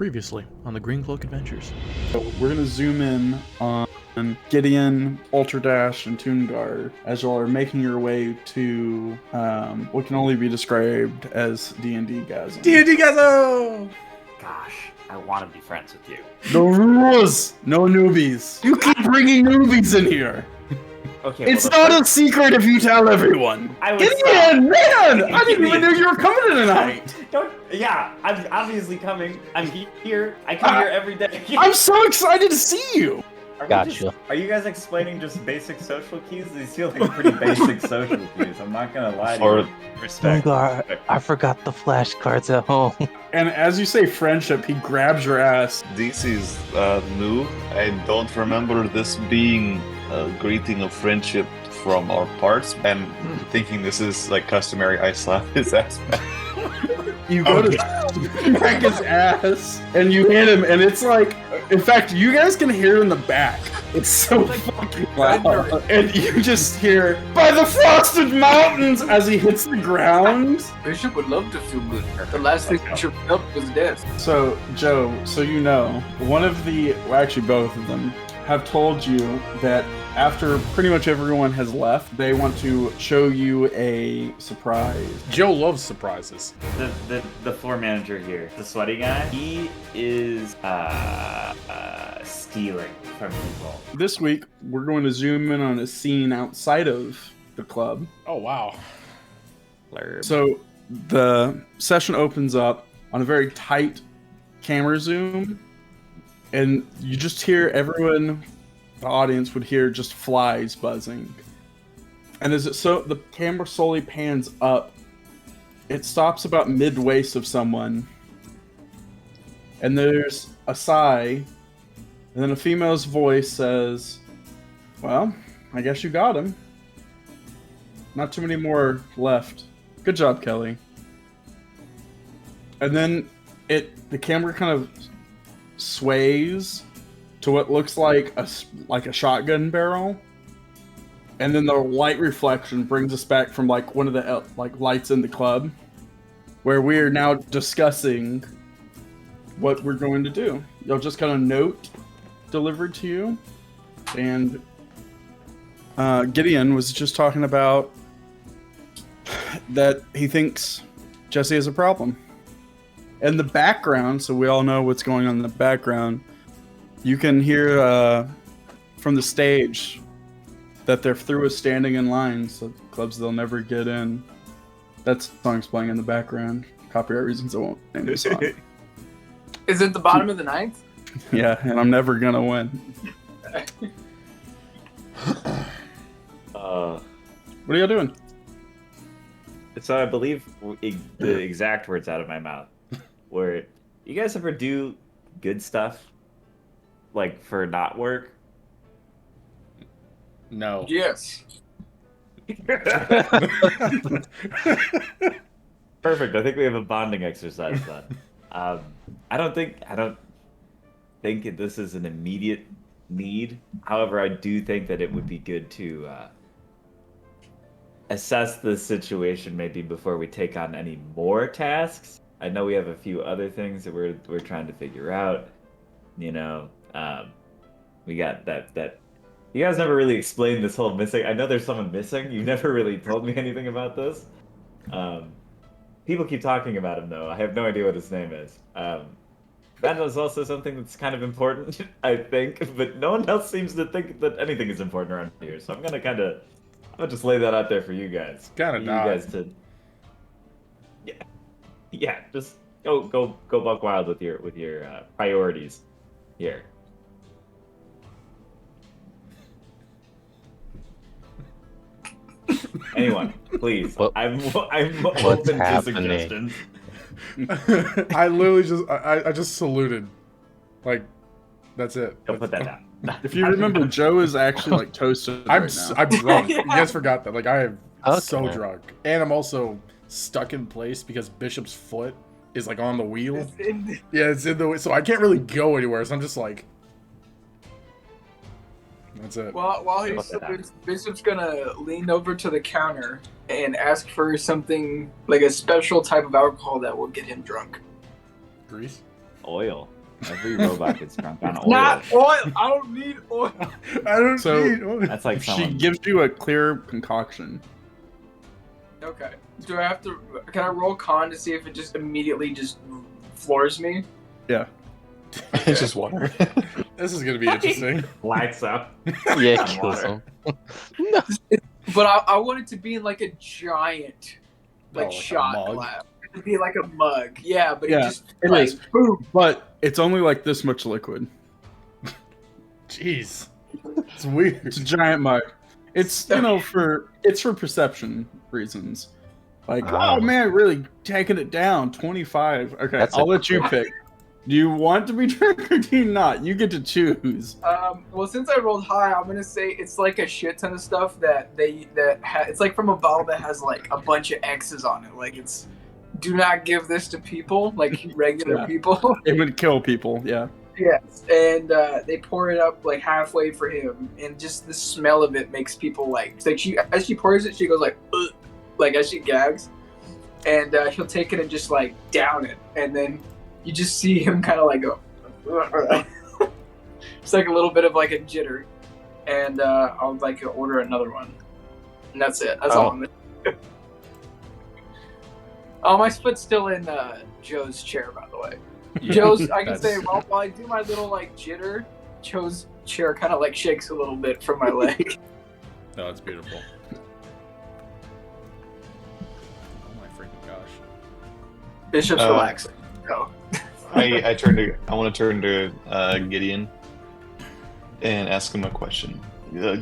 Previously on the Green Cloak Adventures. So we're going to zoom in on Gideon, Ultradash, and Toongar as you all are making your way to what can only be described as DNDGASM. DNDGASM! Gosh, I want to be friends with you. No rules! No newbies. You keep bringing newbies in here. Okay, It's not a secret if you tell everyone. Gideon, man! I didn't even know you were coming tonight. Yeah, I'm obviously coming. I'm here. I come here every day. I'm so excited to see you. Gotcha. Are you guys explaining just basic social cues? These feel like pretty basic social cues. I'm not gonna lie to you. Respect. I forgot the flashcards at home. And as you say friendship, he grabs your ass. This is new. I don't remember this being a greeting of friendship from our parts. And thinking this is like customary, I slap his ass back. You go to crack his ass, and you hit him, and it's like, in fact, you guys can hear it in the back. It's so fucking loud. And you just hear, by the frosted mountains, as he hits the ground. Bishop would love to feel good. The last thing Bishop felt was death. So, Joe, so you know, one of the, well, actually both of them, have told you that after pretty much everyone has left, they want to show you a surprise. Joe loves surprises. The floor manager here, the sweaty guy, he is stealing from people. This week, we're going to zoom in on a scene outside of the club. Oh, wow. So the session opens up on a very tight camera zoom, and you just hear everyone, the audience would hear just flies buzzing. And as the camera slowly pans up, it stops about mid-waist of someone, and there's a sigh, and then a female's voice says, "Well, I guess you got him. Not too many more left. Good job, Kelly." And then the camera kind of sways to what looks like a shotgun barrel, and then the light reflection brings us back from like one of the lights in the club, where we are now discussing what we're going to do. You'll just got a note delivered to you, and Gideon was just talking about that he thinks Jesse has a problem. In the background, so we all know what's going on in the background, you can hear from the stage that they're through with standing in line, so clubs they'll never get in. That song's playing in the background. Copyright reasons, I won't name the song. Is it the bottom of the ninth? Yeah, and I'm never gonna win. What are y'all doing? So I believe the exact words out of my mouth were, you guys ever do good stuff, like for not work? No. Yes. Perfect. I think we have a bonding exercise then. I don't think this is an immediate need. However, I do think that it would be good to assess the situation maybe before we take on any more tasks. I know we have a few other things that we're trying to figure out. You know, we got that. You guys never really explained this whole missing. I know there's someone missing. You never really told me anything about this. People keep talking about him though. I have no idea what his name is. That is also something that's kind of important, I think, but no one else seems to think that anything is important around here. So I'm gonna just lay that out there for you guys. Kind of you guys to, yeah, just go buck wild with your priorities here. Anyone, please. I'm open to suggestions. I literally just saluted. Like, that's it. Don't put that down. If you remember, Joe is actually like toasted I'm right now. I'm drunk. You guys forgot that. Like, I am so Okay. drunk, and I'm also stuck in place because Bishop's foot is like on the wheel. Yeah, it's in the, so I can't really go anywhere. So I'm just like, that's it. While he's Bishop's gonna lean over to the counter and ask for something like a special type of alcohol that will get him drunk. Grease? Oil. Every robot gets drunk on oil. Not oil. I don't need oil. I don't So- need oil. That's like She someone. gives you a clear concoction. Okay. Do I have to? Can I roll con to see if it just immediately just floors me? Yeah. It's just water. This is gonna be interesting. Lights up. Yeah, On kills water. him. But I want it to be in like a giant, like, like a shot mug? glass. It'd be like a mug. Yeah, but Yeah, it just it like is. boom. But it's only like this much liquid. Jeez, it's weird. It's a giant mug. It's for perception reasons. Like, Ah. oh man, really taking it down. 25. Okay, That's I'll a let you crit. pick. Do you want to be drunk or do you not? You get to choose. Well, since I rolled high, I'm gonna say it's like a shit ton of stuff it's like from a bottle that has like a bunch of X's on it. Like it's, do not give this to people, like regular Yeah. people. It would kill people. Yeah. Yes, and they pour it up like halfway for him, and just the smell of it makes people like she as she pours it, she goes like, ugh, like as she gags, and he'll take it and just like down it, and then you just see him kind of like go, it's like a little bit of like a jitter, and I'll like order another one, and that's it. That's all. I'm gonna Oh, my foot's still in Joe's chair, by the way. Joe's, I can say, while I do my little like jitter, Joe's chair kind of like shakes a little bit from my leg. No, it's beautiful. Oh my freaking gosh. Bishop's relaxing. Go. I want to turn to Gideon and ask him a question.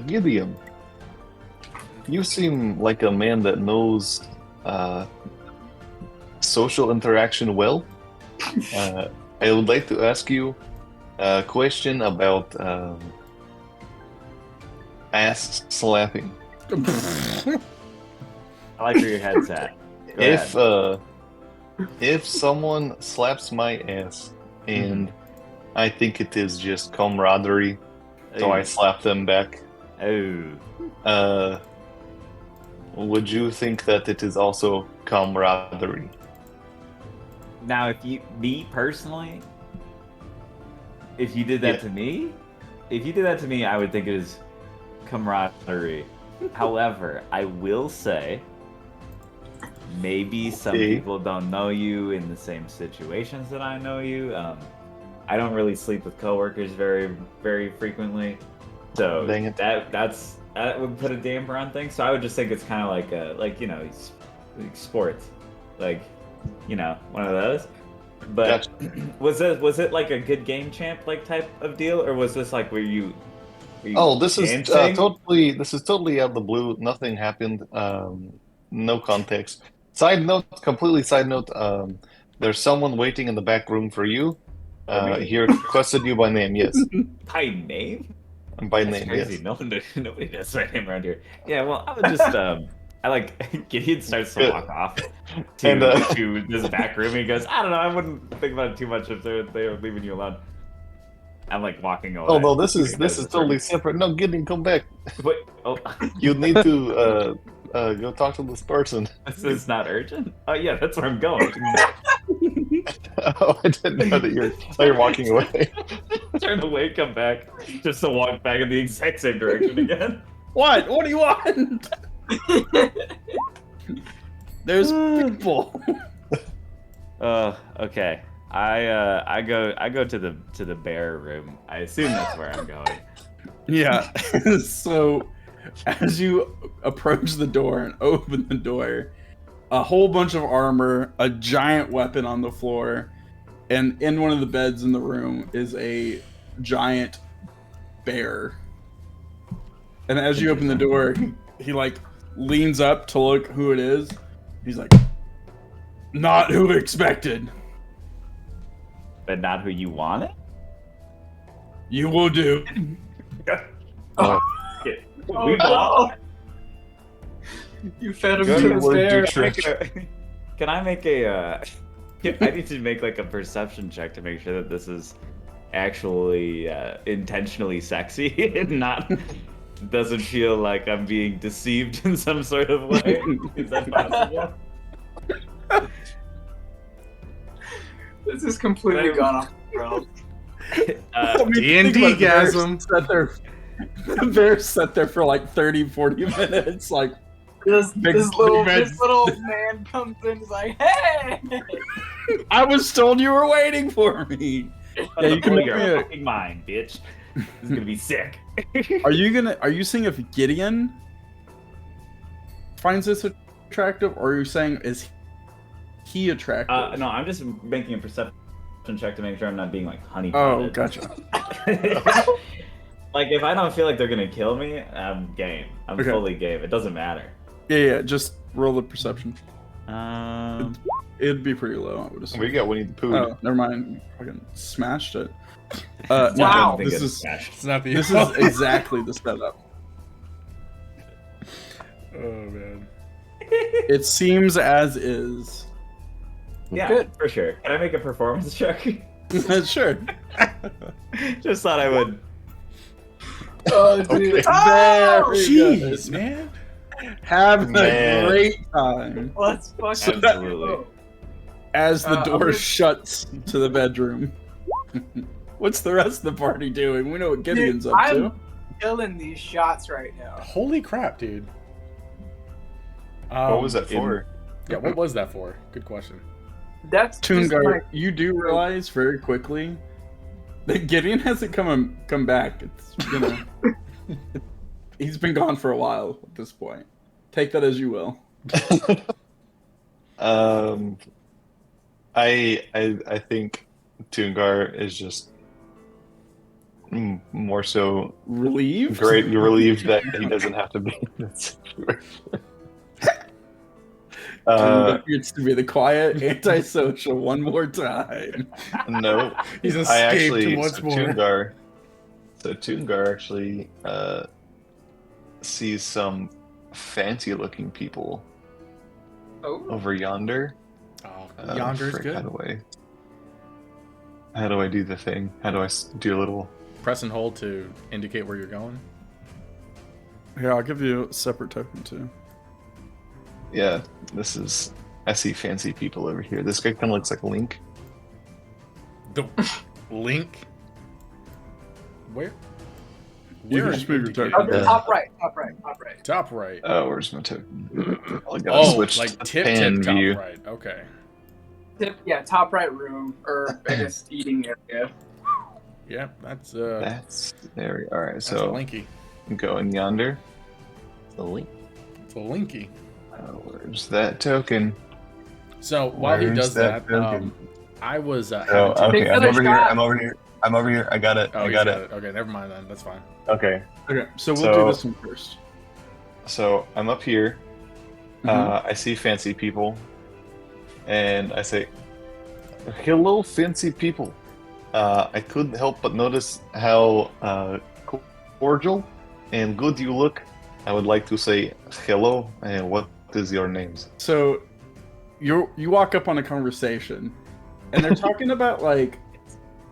Gideon, you seem like a man that knows social interaction well. I would like to ask you a question about ass slapping. I like where your head's at. Go ahead. If someone slaps my ass and I think it is just camaraderie, so I slap them back, Oh. would you think that it is also camaraderie? Now, me personally, if you did that Yeah. to me, I would think it is camaraderie. However, I will say, maybe some Okay. people don't know you in the same situations that I know you. I don't really sleep with coworkers very, very frequently, so Dang it. that would put a damper on things. So I would just think it's kind of like sports, like one of those. But Gotcha. was it like a good game champ like type of deal, or was this like were you Oh, this is dancing? totally out of the blue. Nothing happened. No context. Completely side note. There's someone waiting in the back room for you. He requested you by name. Yes, by name. by That's name. crazy. Yes. Nobody does my name around here. Yeah, well, I would just I like Gideon starts to walk off to And, to this back room. He goes, I don't know. I wouldn't think about it too much if they're leaving you alone. I'm like walking away. Oh no, this is Because it's totally separate. No, Gideon, come back. Wait, oh, You need to go talk to this person. this is not urgent. Oh yeah, that's where I'm going. Oh, I didn't know that you're walking away. Turn away, come back, just to walk back in the exact same direction again. What? What do you want? There's people. Okay. I go to the bear room. I assume that's where I'm going. Yeah. So as you approach the door and open the door, a whole bunch of armor, a giant weapon on the floor, and in one of the beds in the room is a giant bear. And as you open the door, he like leans up to look who it is. He's like, not who expected. But not who you wanted? You will do. Oh, We no. You fed him Good to the word, bear. Dietrich. Can I make a I need to make like a perception check to make sure that this is actually intentionally sexy and not doesn't feel like I'm being deceived in some sort of way. Is that possible? This is completely gone off the rails. D&D-gasm. The bear sat there for like 30, 40 minutes. Like, This little big- man comes in and is like, hey! I was told you were waiting for me. Yeah, you can make me a- fucking mind, bitch. This is gonna be sick. Are you saying if Gideon finds this attractive, or are you saying is he attractive? No, I'm just making a perception check to make sure I'm not being like honey. Oh, gotcha. Like if I don't feel like they're gonna kill me, I'm game. I'm Okay. fully game. It doesn't matter. Yeah, just roll the perception. Um, It'd be pretty low, I would assume. We got Winnie the Pooh. Oh, never mind. Fucking smashed it. I Wow, don't think this it's is smashed. It's not the. this is exactly the setup. Oh man. It seems as is. Yeah, Good. for sure. Can I make a performance check? Sure. Just thought I would. Oh, dude. Okay. Oh! Very Jeez, good. man. Have a Man. great time Let's fucking Absolutely. go. as the I'm door gonna- shuts to the bedroom. What's the rest of the party doing? We know what Gideon's Dude, up I'm to. killing these shots right now. Holy crap, dude. What was that for? Yeah, what was that for? Good question. That's just Toongar, my- you do realize very quickly that Gideon hasn't come back. It's he's been gone for a while at this point. Take that as you will. I think Toongar is just more so Relieved? relieved that he doesn't have to be in that situation. Gets to be the quiet, antisocial one more time. No, He's I escaped actually once more. Toongar actually sees some fancy-looking people Oh. over yonder. Oh, Yonder's frick, good. How do I do the thing? How do I do a little? Press and hold to indicate where you're going. Yeah, I'll give you a separate token too. Yeah, I see fancy people over here. This guy kind of looks like Link. The link. Where? You can are just move your indicating? token. Okay, top right. Top right. Oh, where's my token? I gotta Oh, switch like to the tip pan top view. right. Okay. Top right room, or I guess eating area. Yeah, that's That's there. All right, that's so linky. going yonder. The link. It's a linky. Where's that token? So while he Where's does that that, token? I was. Oh, having to- okay. Take I'm another over here. shot. I'm over here. I got it. Oh, I he's got it. Okay, never mind then. That's fine. Okay. Okay, so we'll So- do this one first. So I'm up here. Mhm. I see fancy people, and I say, "Hello, fancy people." I couldn't help but notice how cordial and good you look. I would like to say hello, and what is your names? So you walk up on a conversation, and they're talking about like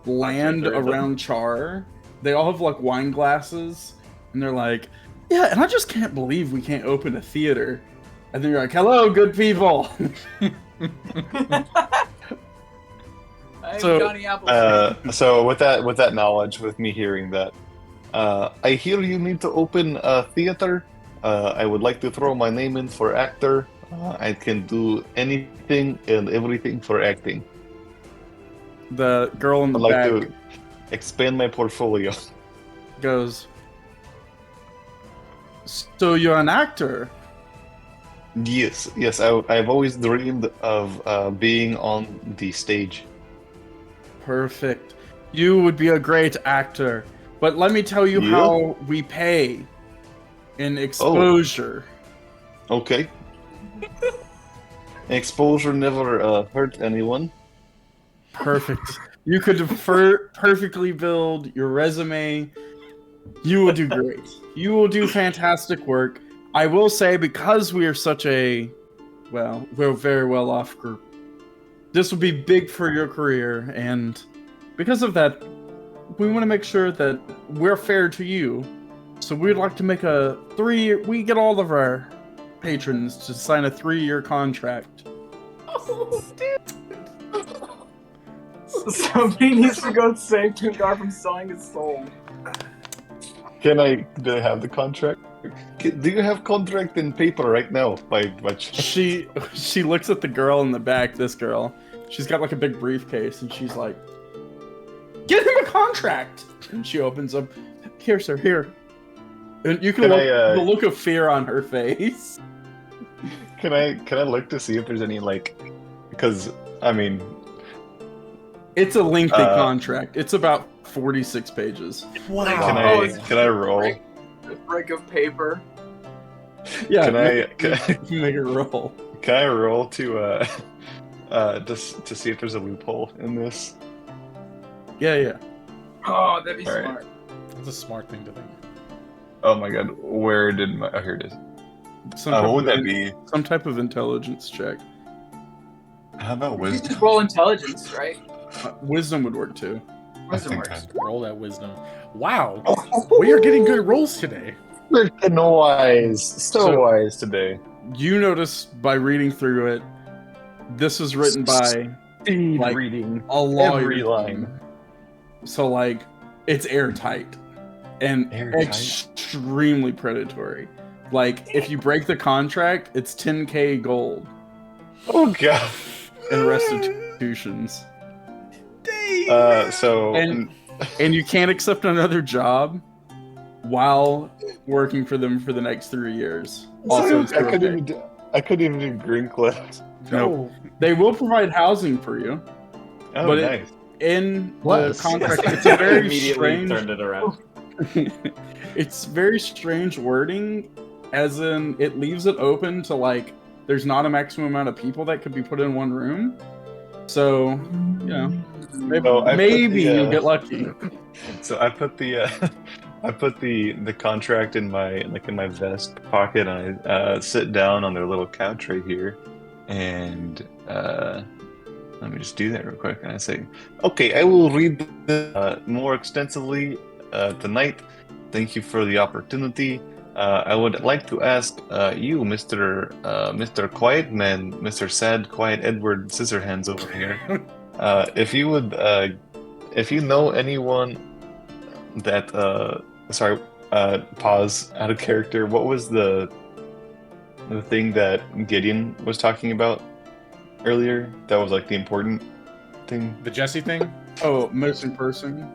land around Char. They all have like wine glasses, and they're like, "Yeah," and I just can't believe we can't open a theater. And then you're like, "Hello, good people." I'm So, Johnny Appleseed. So with that knowledge, with me hearing that, I hear you need to open a theater. I would like to throw my name in for actor. I can do anything and everything for acting. The girl in the I'd like back to expand my portfolio. goes, "So you're an actor?" Yes. I've always dreamed of being on the stage. Perfect. You would be a great actor. But let me tell you Yeah? how we pay in exposure. Okay. Exposure never hurt anyone. Perfect. You could perfectly build your resume. You will do great. You will do fantastic work. I will say, because we are such a, well, we're a very well off group, this will be big for your career. And because of that, we want to make sure that we're fair to you. So we'd like to make a 3-year, we get all of our patrons to sign a 3-year contract. Somebody needs to go save Tungar from selling his soul. Do I have the contract? Do you have contract in paper right now? By She looks at the girl in the back. This girl, she's got like a big briefcase, and she's like, "Get him a contract." And she opens up. Here, sir. Here. And you can look the look of fear on her face. Can I look to see if there's any because I mean, it's a lengthy contract. It's about 46 pages. Wow. Can I roll? A brick of paper. Yeah. Can I make a roll? Can I roll to just to see if there's a loophole in this? Yeah. Oh, that'd be All right. smart. That's a smart thing to think. Oh my god, where did my? Oh, here it is. What would that be? Some type of intelligence check. How about You wisdom? just roll intelligence, right? Wisdom would work too. Wisdom think works. Roll that wisdom. Wow. We are getting good rolls today. Freaking wise, so wise today. You notice by reading through it, this is written by Speed like, reading a lawyer. every line. So like, it's airtight and Airtight? extremely predatory. Like, if you break the contract, it's 10k gold Oh god. in restitutions, So and you can't accept another job while working for them for the next 3 years. Also, I couldn't even do green clips. no, they will provide housing for you. Oh, But nice. In the Bless. contract, it's a very Immediately strange. turned it around. It's very strange wording, as in it leaves it open to like there's not a maximum amount of people that could be put in one room. So, you know, maybe, So I put you'll get lucky. So I put the I put the contract in my vest pocket, and I sit down on their little couch right here, and let me just do that real quick. And I say, "Okay, I will read more extensively tonight. Thank you for the opportunity. I would like to ask you, Mr. Quiet Man, Mr. Sad Quiet Edward Scissorhands over here, if you would, if you know anyone that, pause out of character. What was the thing that Gideon was talking about earlier? That was like the important thing. The Jesse thing? Oh, missing person.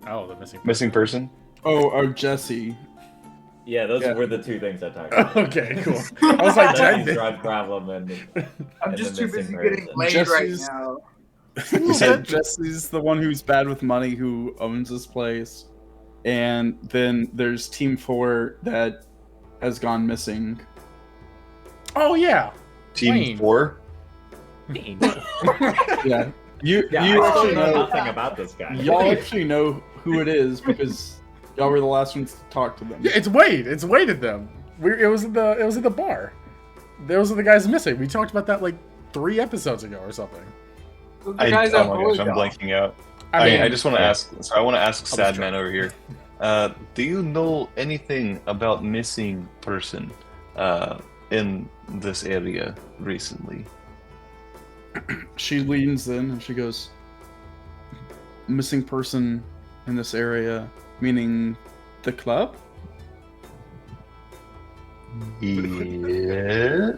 Oh, the missing. Missing person. Oh, Jesse. Yeah, those Yeah. were the two things I talked about. Okay, cool. I was like, Jesse's Jack, drug problem and I'm and just the too busy missing getting person. laid Jesse's- right now. You said Jesse's the one who's bad with money, who owns this place, and then there's Team 4 that has gone missing. oh yeah. Team Wayne. 4. Yeah, you Yeah, you I actually know know. nothing about this guy. Y'all actually know who it is because y'all were the last ones to talk to them. Yeah, it's Wade. It's Wade at them. It was at the bar. Those are the guys missing. We talked about that like 3 episodes ago or something. The Oh guys my that gosh, bullied I'm y'all. blanking out. I mean, I just want to ask. So I want to ask was Sad trying. Man over here. Do you know anything about missing person in this area recently? She leans in and she goes, "Missing person in this area, meaning the club?" Yeah.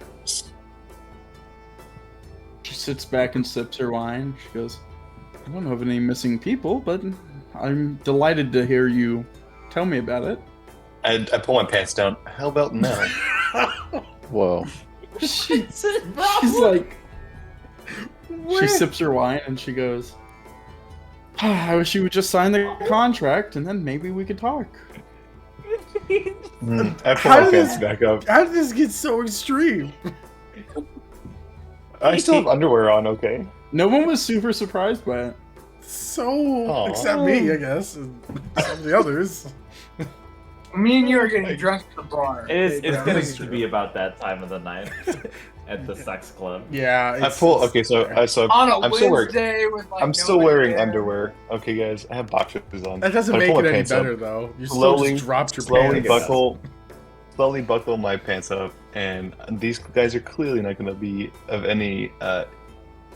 She sits back and sips her wine. She goes, "I don't know of any missing people, but I'm delighted to hear you tell me about it." I pull my pants down. How about now? Whoa. She's like, she sips her wine and she goes, "I wish you would just sign the contract and then maybe we could talk." I pull How my does- pants back up. How did this get so extreme? I still have underwear on. Okay. No one was super surprised by it. So, Aw. except me, I guess, and some of the others. Me and you are getting drunk at the bar. It's Yeah, getting that's to true. be about that time of the night at the sex club. Yeah, I pull. Okay, so On a I'm still wearing. Wednesday with like I'm no still wearing hair. underwear. Okay, guys, I have boxers on. That doesn't I make pull it my any pants up. better, though. You still Slowly- just dropped your Slowly pants. buckle my pants up, and these guys are clearly not going to be of any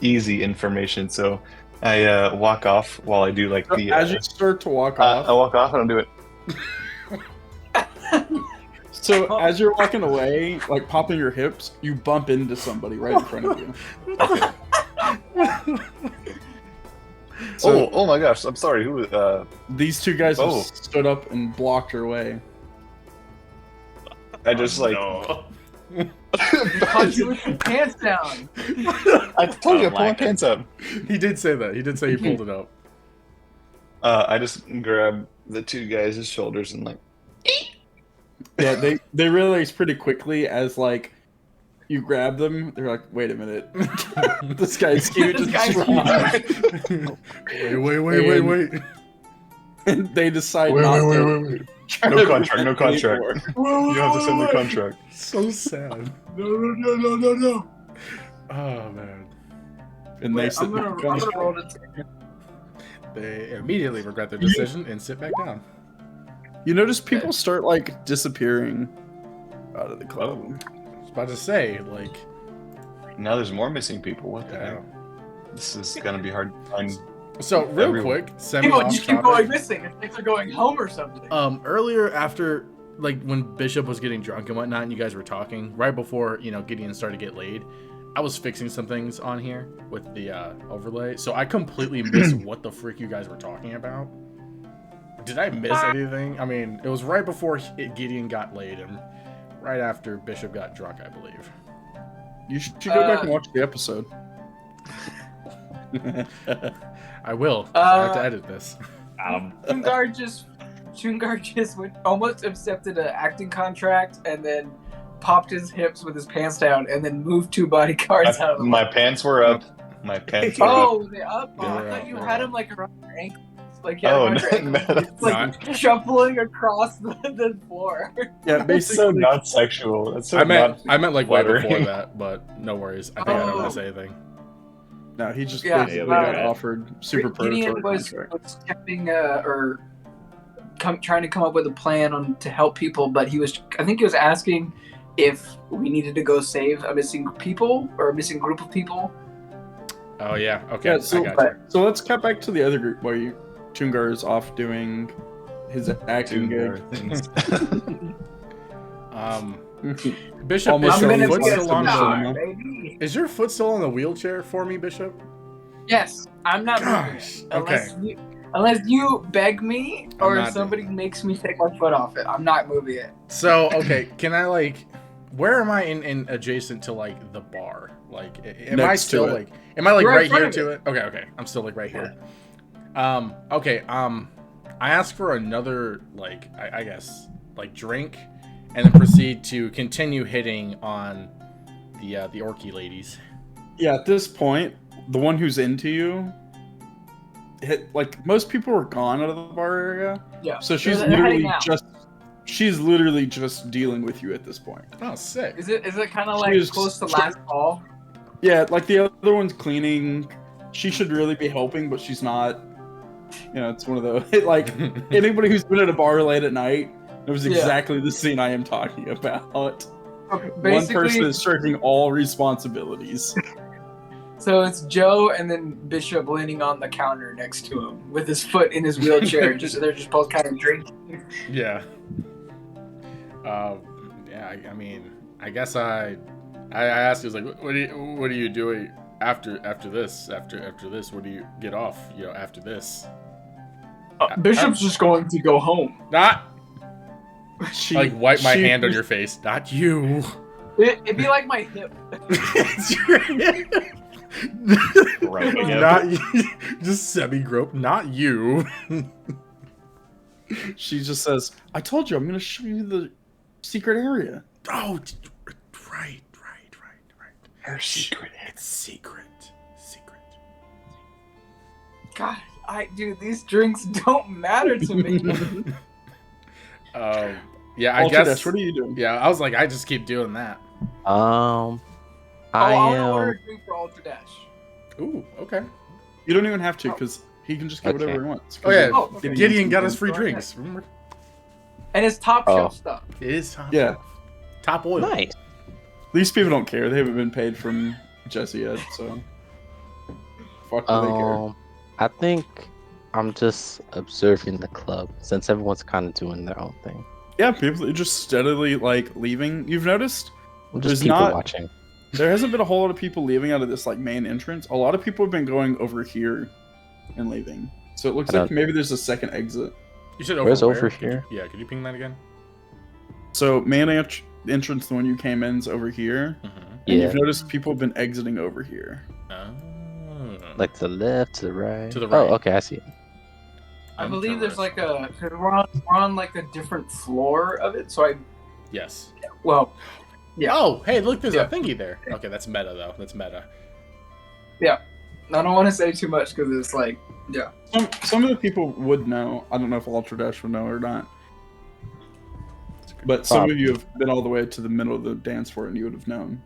easy information. So I walk off while I do like the. As you start to walk I off, walk off and I do it. so as you're walking away, like popping your hips, you bump into somebody right in front of you. So oh my gosh! I'm sorry. Who? these two guys Oh. have stood up and blocked your way. I just like. No. Because you with your pants down. I told you I pulled my pants up. He did say that. He did say he pulled it up. I just grab the two guys' shoulders and like. Yeah, they realize pretty quickly as like you grab them, they're like, wait a minute, this guy's huge This and guy's strong. Wait. And they decide not to. try No to contract, no rent contract. anymore. You have to send the contract. So sad. No. Oh man. And they sit I'm gonna back on the roll to They immediately regret their decision and sit back down. You notice people start like disappearing out of the club. I was about to say, like, Now there's more missing people. What the yeah. hell? This is gonna be hard to find. So real Everyone. quick, semi People off just keep going topic. missing. It's like they're going home or something. Earlier after, like, when Bishop was getting drunk and whatnot, and you guys were talking, right before, you know, Gideon started to get laid, I was fixing some things on here with the overlay, so I completely missed what the frick you guys were talking about. Did I miss anything? I mean, it was right before Gideon got laid and right after Bishop got drunk, I believe. You should go back and watch the episode. I will. 'Cause I have to edit this. Chungar just almost accepted an acting contract and then popped his hips with his pants down and then moved two bodyguards out of the My pants were up. My pants were up. Oh, they up? Oh, Yeah, I they're thought up, you they're had up. him like around your ankles. Like you had Oh, him around your ankles. It's like shuffling across the floor. Yeah, It's so basically. not sexual. That's so I meant not like way flattering. before that, but no worries. I think I don't miss anything. No, he just Yeah, basically yeah, got yeah. offered super Gideon predatory was contract. having trying to come up with a plan to help people, but I think he was asking if we needed to go save a missing people or a missing group of people. Oh yeah, okay. Yeah, so, I got you. so let's cut back to the other group where Chungar is off doing his acting gig. Bishop, Almost is I'm your gonna foot be a still on star, the baby. Is your foot still on the wheelchair for me, Bishop? Yes, I'm not Gosh, moving it. Unless you beg me I'm or not somebody makes me take my foot off it. I'm not moving it. So okay, can I like, where am I in adjacent to like the bar? Like, am I Next to still it. like, am I like You're in right front here of to it? Okay, I'm still like right here. Okay, I asked for another like, I guess like drink, and then proceed to continue hitting on the orky ladies. Yeah, at this point, the one who's into you, like most people were gone out of the bar area. Yeah. So she's They're literally heading out. just dealing with you at this point. Oh, sick. Is it kind of like She's close to last call? Yeah, like the other one's cleaning. She should really be helping, but she's not. You know, it's one of those. Like anybody who's been at a bar late at night, it was exactly the scene I am talking about. Okay, One person is shirking all responsibilities. So it's Joe and then Bishop leaning on the counter next to him with his foot in his wheelchair. They're just both kind of drinking. Yeah. Yeah. I mean, I guess I asked. He was like, "What are you doing after this? After this, what do you get off? You know, after this?" Bishop's just going to go home. Not She, like wipe my she- hand on your face. Not you. It'd be like my hip. Groping him. Not you. Just semi-grope. Not you. She just says, "I told you, I'm going to show you the secret area." Oh, right. Her secret. It's secret. God, dude, these drinks don't matter to me. Yeah, I Ultra guess. Dash, what are you doing? Yeah, I was like, I just keep doing that. I I'll order am. a drink for Ultra Dash. Ooh, okay. You don't even have to, because he can just get whatever Okay. he wants. Oh yeah, Oh, okay. Gideon got us free Go ahead. drinks. Remember? And it's top Oh. shelf stuff. It is top. Yeah. Top oil. Nice. These people don't care. They haven't been paid from Jesse yet, so fuck do they care. I think I'm just observing the club since everyone's kind of doing their own thing. Yeah, people are just steadily like leaving. You've noticed I'm There's just people not- watching. there hasn't been a whole lot of people leaving out of this like main entrance. A lot of people have been going over here and leaving. So it looks I like don't- maybe there's a second exit. You said over Where's where? over Could you- here? yeah, could you ping that again? So main entrance, the one you came in, is over here. Mm-hmm. And Yeah, you've noticed people have been exiting over here. Oh. like to the left, to the right. To the right. Oh, okay, I see it. I believe there's like a, cause we're on like a different floor of it. So Yes. well, yeah. Oh, hey, look, there's Yeah. a thingy there. Okay, that's meta though. That's meta. I don't want to say too much because it's like, yeah. Some of the people would know. I don't know if Ultra Dash would know or not. But some of you have been all the way to the middle of the dance floor and you would have known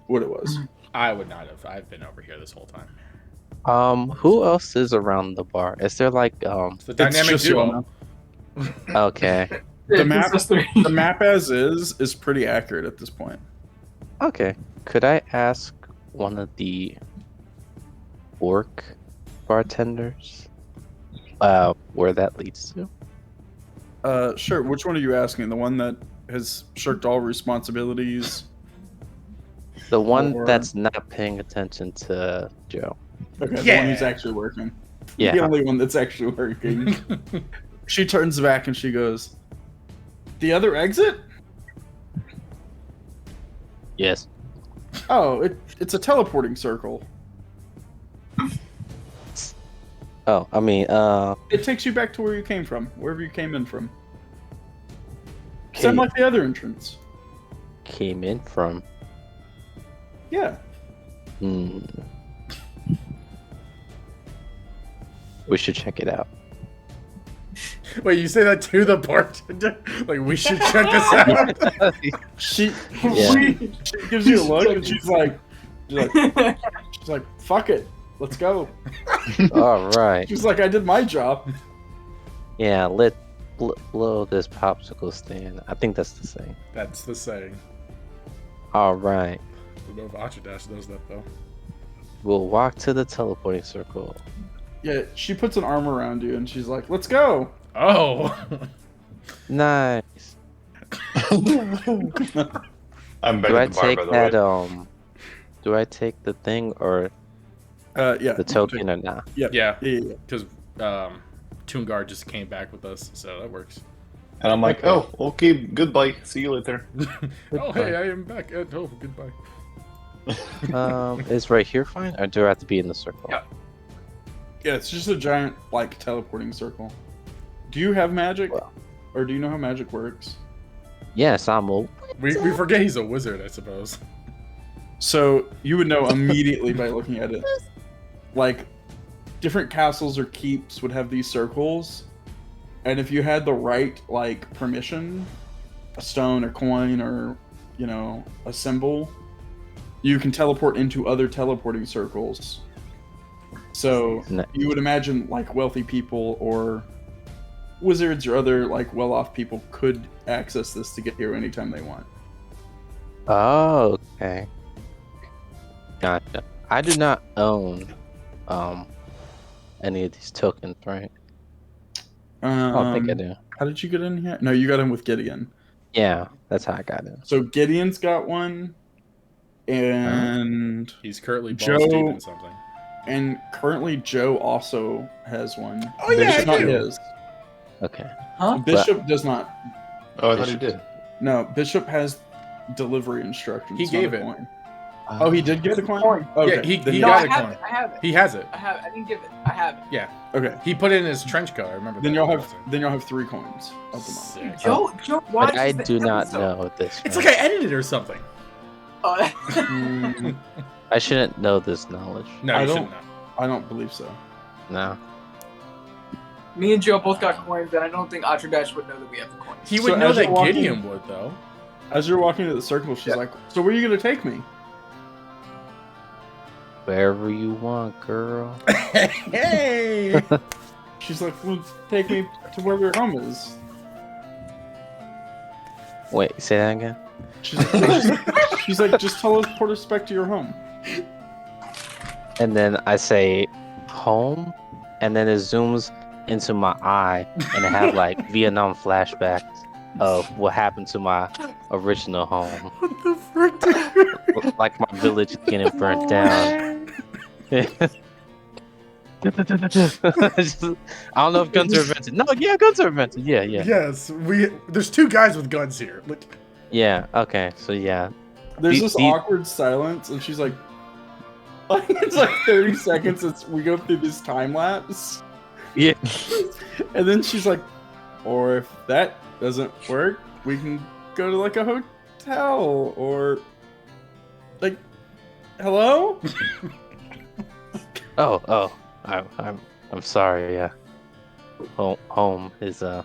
what it was. I would not have. I've been over here this whole time. Who else is around the bar? Is there like It's the It's dynamic just you all duo. know. okay. The It's map- just three. The map as is pretty accurate at this point. Okay. Could I ask one of the orc bartenders where that leads to? Sure. Which one are you asking? The one that has shirked all responsibilities? The one Or- that's not paying attention to Joe. Okay, the Yeah. one who's actually working. The Yeah. only one that's actually working. She turns back and she goes, "The other exit? Yes. Oh, it's a teleporting circle. Oh, I mean, It takes you back to where you came from, wherever you came in from. came, Sound like the other entrance. came in from. Yeah. Hmm. We should check it out. Wait, you say that to the bartender? Like, we should check this out? She Yeah. she gives you a look and she's like, fuck it, let's go. All right. She's like, I did my job. Yeah, blow this popsicle stand. I think that's the saying. That's the saying. All right. I don't know if Ashtmjackson does that, though. We'll walk to the teleporting circle. Yeah, she puts an arm around you and she's like, let's go. Oh! Nice. I'm back Do I at the bar, take by the that? way. Do I take the thing or Yeah. the token or not? yeah, Yeah. because Toongar just came back with us, so that works. And I'm like, oh, okay, goodbye. See you later. Oh, hey, I am back. Oh, goodbye. Is right here fine, or do I have to be in the circle? Yeah. Yeah, it's just a giant, like, teleporting circle. Do you have magic? Well. Or do you know how magic works? Yes, I'm old. We forget he's a wizard, I suppose. So, you would know immediately by looking at it. Like, different castles or keeps would have these circles. And if you had the right, like, permission, a stone or coin or, you know, a symbol, you can teleport into other teleporting circles. So, Nice. you would imagine, like, wealthy people or wizards or other, like, well-off people could access this to get here anytime they want. Oh, okay. Gotcha. I do not own any of these tokens, right? I don't think I do. How did you get in here? No, you got in with Gideon. Yeah, that's how I got in. So Gideon's got one, and He's currently Joe- balls deep in something. and currently Joe also has one. Oh, yeah, It's I not do. his. Okay. Huh? Bishop does not. Oh, I thought he did. No, Bishop has delivery instructions. He not gave a it. coin. Oh, he did get the coin. Coin. Okay. Yeah, he then No, got I a have coin. it. I have it. He has it. I didn't give it. I have it. Okay. He put it in his trench coat, I remember Then that. you'll have 3 coins of the month. Sick. Joe But watches I the do not episode. know this. It's one. like I edited or something. Oh, Mm, I shouldn't know this knowledge. No, I you don't- shouldn't know. I don't believe so. No. me and Joe both got coins, and I don't think Ashtmjackson would know that we have the coins. He So would know as that you're walking- Gideon would, though. As you're walking to the circle, she's Yeah. like, "So where are you gonna take me?" Wherever you want, girl. Hey! She's like, "Well, take me to where your home is." Wait, say that again. She's like, just teleport us back to your home. And then I say, home, and then it zooms into my eye, and it have like Vietnam flashbacks of what happened to my original home. What the frick, dude? Like my village getting burnt down. I don't know if guns are invented. No, yeah, guns are invented. Yeah. Yes, there's 2 guys with guns here. Look. Yeah, okay, so yeah. There's this awkward silence, and she's like, it's like 30 seconds since we go through this time lapse. Yeah. And then she's like, or if that doesn't work, we can go to like a hotel or like, hello? Oh, I'm sorry, yeah. Home is a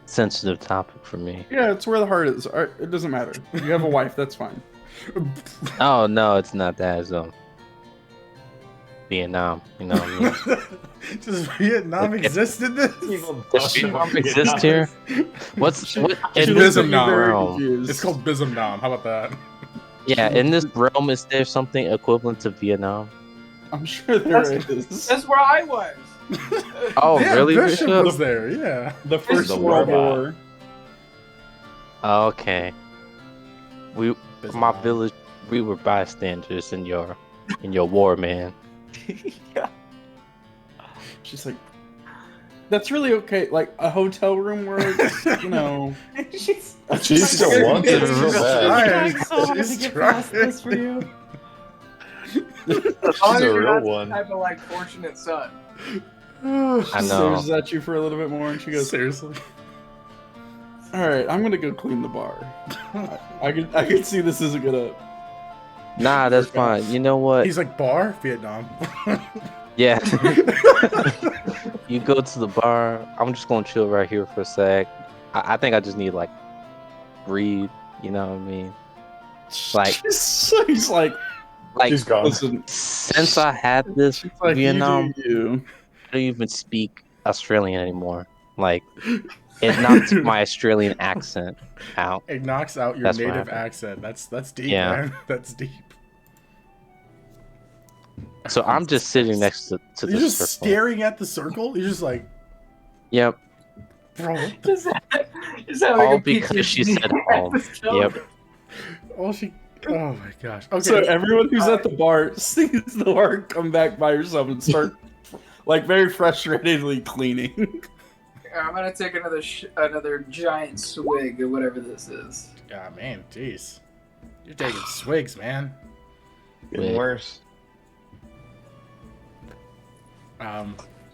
sensitive topic for me. Yeah, it's where the heart is. It doesn't matter. You have a wife, that's fine. Oh no, it's not that. It's Vietnam, you know what I mean? Does Vietnam exist in this? Does Vietnam exist here? What in this Bism Nam. realm? It's called Bism Nam. How about that? Yeah, in this realm, is there something equivalent to Vietnam? I'm sure there is. That's where I was. Oh, Yeah, really, Bishop Bishop? was there. Yeah. The first the World robot. War. Okay. My village, we were bystanders in your war, man. Yeah. She's like, that's really okay. Like a hotel room works, you know. She still wants it so bad. She's trying. this for you. As long as a you're real not one. the type of like fortunate son. I She know. stares at you for a little bit more, and she goes, Seriously. "All right, I'm gonna go clean the bar. I can see this isn't gonna." Nah, that's fine. You know what? He's like, bar? Vietnam. Yeah. You go to the bar. I'm just gonna chill right here for a sec. I think I just need like breathe. You know what I mean? Like- he's like, Like She's gone. listen, since I had this she's like, Vietnam, you. I don't even speak Australian anymore. Like it knocks my Australian accent out. It knocks out your That's what native happened. accent. That's deep, Yeah. man. That's deep. So I'm just sitting next to You're this just circle. staring at the circle? You're just like, Yep. bro. Is that like All a because she PTSD said home. episode? Yep. All she. Oh my gosh. Okay. So everyone who's at the bar sees the bar come back by herself and start like very frustratedly cleaning. I'm gonna take another giant swig of whatever this is. Ah, man, jeez. You're taking swigs, man. Getting worse.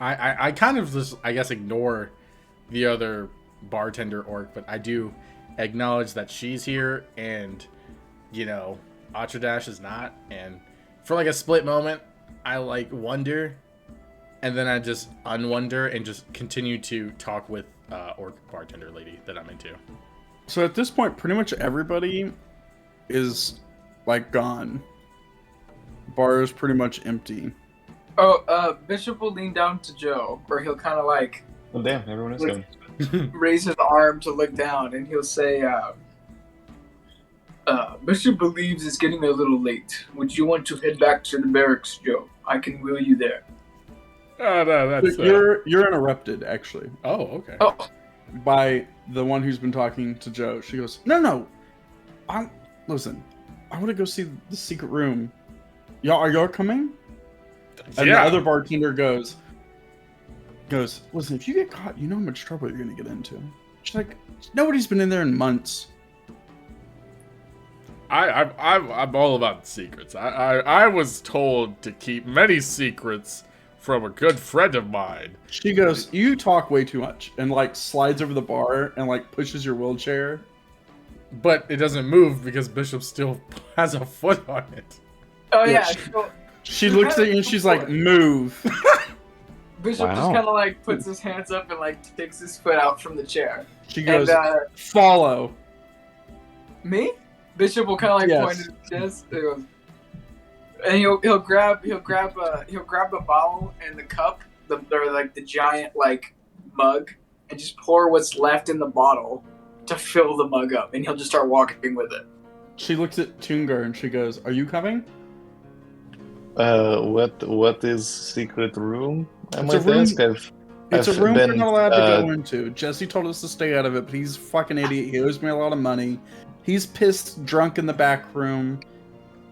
I kind of just, I guess, ignore the other bartender orc, but I do acknowledge that she's here and, you know, Ashtmjackson is not. And for like a split moment, I like wonder, and then I just unwonder and just continue to talk with orc bartender lady that I'm into. So at this point, pretty much everybody is like gone. Bar is pretty much empty. Oh, Bishop will lean down to Joe, or he'll kind of like Oh, damn, everyone is gone. raise his arm to look down, and he'll say, Bishop believes it's getting a little late. Would you want to head back to the barracks, Joe? I can wheel you there. Oh, no, that's... You're interrupted actually Oh, okay. Oh, by the one who's been talking to Joe. She goes, "No, listen. I want to go see the secret room. Are y'all coming?" And the other bartender goes, "Listen, if you get caught, you know how much trouble you're gonna get into." She's like, "Nobody's been in there in months." I'm all about secrets. I was told to keep many secrets from a good friend of mine. She goes, "You talk way too much," and like slides over the bar and like pushes your wheelchair. But it doesn't move because Bishop still has a foot on it. oh Yeah, yeah. she- So She looks at you and she's like, "Move." Bishop just Wow. kind of like puts his hands up and like takes his foot out from the chair. She goes, And "Follow." me, Bishop will kind of like Yes. point at his chest. And, he goes, and he'll grab the bottle and the cup, or like the giant like mug, and just pour what's left in the bottle to fill the mug up, and he'll just start walking with it. She looks at Tungar and she goes, "Are you coming?" What is secret room? I It's a might room- ask. It's a I've room we're been, not allowed to go into. Jesse told us to stay out of it, but he's a fucking idiot. He owes me a lot of money. He's pissed drunk in the back room.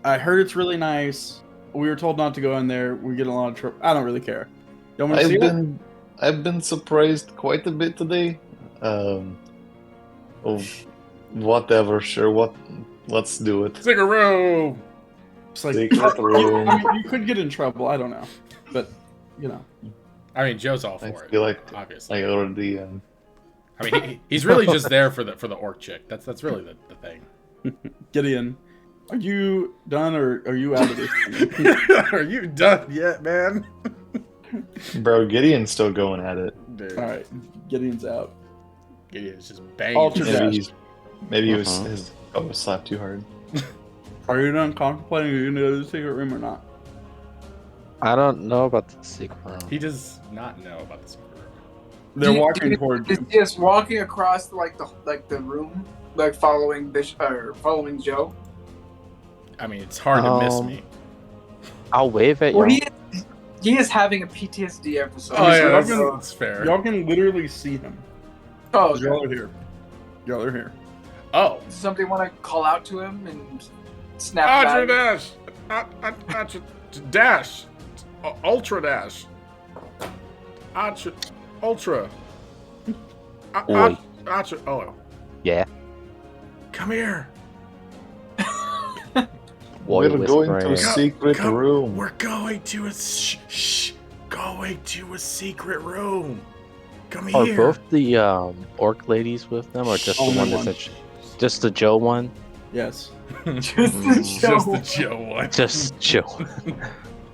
I heard it's really nice. We were told not to go in there. We get a lot of trouble. I don't really care. You want me to see it? I've been surprised quite a bit today. Whatever, sure. Let's do it. Secret room. It's like, Secret room. I mean, you could get in trouble. I don't know, but you know. I mean, Joe's all I for it. feel like Obviously. I already. I mean, he's really just there for the orc chick. That's really the thing. Gideon, are you done or are you out of this? Are you done yet, man? Bro, Gideon's still going at it. Dude, All right, Gideon's out. Gideon's just banging. Ultra Maybe he was his was slapped too hard. Are you done contemplating? Are you gonna go to the secret room or not? I don't know about the secret room. He does not know about the secret room. They're walking towards Is you. he just walking across the room, like following following Joe? I mean, it's hard to miss me. I'll wave at Well, you. he is having a PTSD episode. Oh yeah, so- that's fair. Y'all can literally see him. Oh, Y'all are here. Y'all are here. Oh, does somebody want to call out to him and snap Ultra back? Dash, Dash, Ultra Dash, Ultra, Oi. Ultra. Oh, Yeah. come here. Boy, We're going to a whispering. secret Come- room. We're going to going to a secret room. Come Are here. both the orc ladies with them, or just the Only one one. that's just the Joe one? Yes. Just the show. Just the Joe one. Just Joe.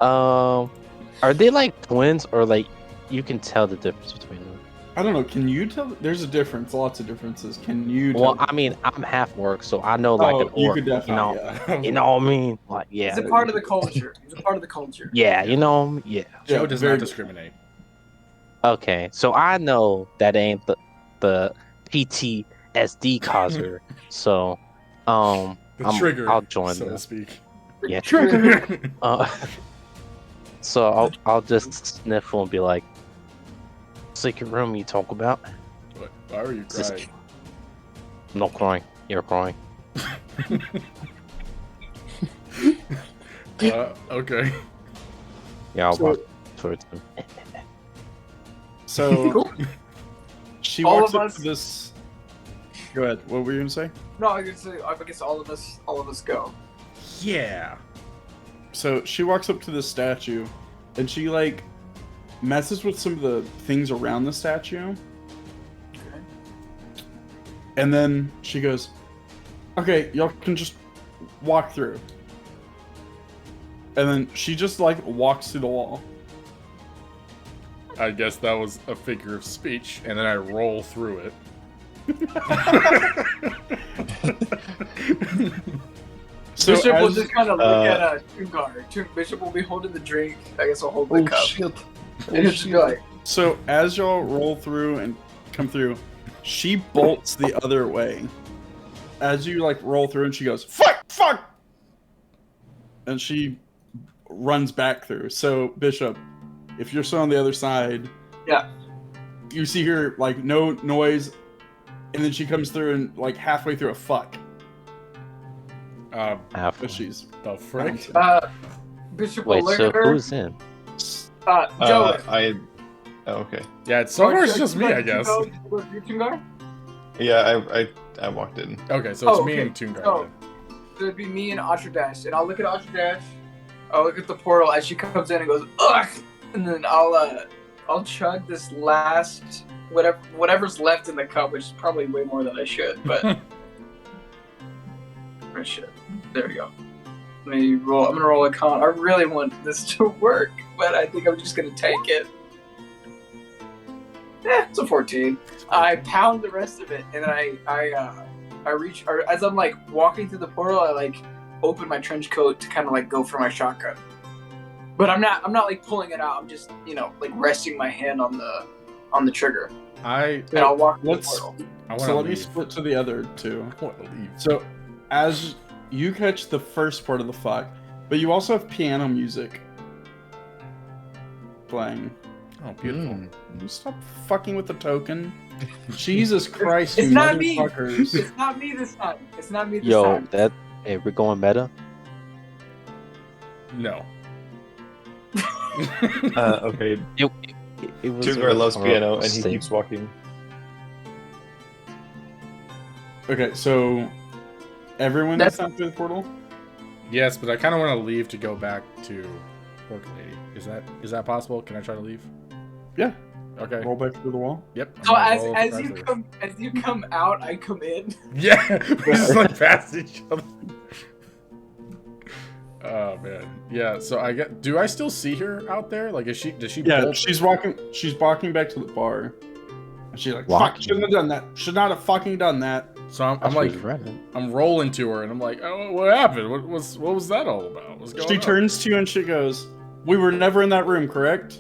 Are they like twins, or like you can tell the difference between them? I don't know. Can you tell? There's a difference. Lots of differences. Can you? Well, tell? I mean, I'm half orc, so I know like an you orc. could definitely. Yeah. You know what I mean? Like, yeah, He's a part of the culture. He's a part of the culture. yeah, you know, yeah. Joe Yeah, does very not good. discriminate. Okay, so I know that ain't the PTSD causer. So, The trigger, I'll join so them. to speak. Yeah. Trigger. So I'll just sniffle and be like, secret room you talk about? What? Why are you Just- crying? I'm not crying. You're crying. Okay. Yeah, I'll So- walk towards him. So she All walks of up us- to this. Go ahead. What were you gonna say? No, I guess all of us go. Yeah. So she walks up to the statue, and she like messes with some of the things around the statue, and then she goes, "Okay, y'all can just walk through." And then she just like walks through the wall. I guess that was a figure of speech, and then I roll through it. So Bishop will as- just kind of look at Toongar. Bishop will be holding the drink. I guess I'll hold the Oh cup. shit! And he'll just be like, So as y'all roll through and come through, she bolts the other way. As you like roll through, and she goes, "Fuck!" And she runs back through. So Bishop, if you're still on the other side, yeah. you see her like no noise, and then she comes through and like halfway through a fuck. Half. But she's The frick? Bishop will Wait, look so at her. who's in? Joe. Okay. Yeah, so far it's just me, I guess. You Toongar? Yeah, I walked in. Okay, so it's Oh, me okay. and Toongar. So, it'd be me and Ashtmjackson, and I'll look at Ashtmjackson. I'll look at the portal as she comes in and goes, ugh! And then I'll chug this last whatever's left in the cup, which is probably way more than I should, but I should. There we go. Let me roll. I'm gonna roll a con. I really want this to work, but I think I'm just gonna take it. It's a 14. I pound the rest of it, and then I reach, or as I'm like walking through the portal, I like open my trench coat to kind of like go for my shotgun. But I'm not like pulling it out. I'm just like resting my hand on the trigger, and I'll walk through the Let's- portal. I so let want to me leave. split to the other two. I want to leave. So as you catch the first part of the fuck, But you also have piano music playing. Oh, beautiful. You stop fucking with the token. Jesus Christ, It's you not me. motherfuckers. It's not me this time. It's not me this Yo, time. hey, we're going meta. No. Okay. It was Tugar loves piano, and he mistake. keeps walking. Okay, so everyone That's- that's not through the portal? Yes, but I kind of want to leave to go back to Orc Lady. Is that possible? Can I try to leave? Yeah. Okay. Roll back through the wall. Yep. I'm So gonna as roll as for you pressure. come out, I come in. Yeah, we just like past each other. Oh man, yeah. So I get. Do I still see her out there? Like, does she? Yeah, bolt- she's walking back to the bar. And she's like, fuck, Walking? shouldn't have done that. Should not have fucking done that. So I'm That's like, who's running. I'm rolling to her, and I'm like, oh, what happened? What was that all about? What's going She on? turns to you and she goes, we were never in that room, correct?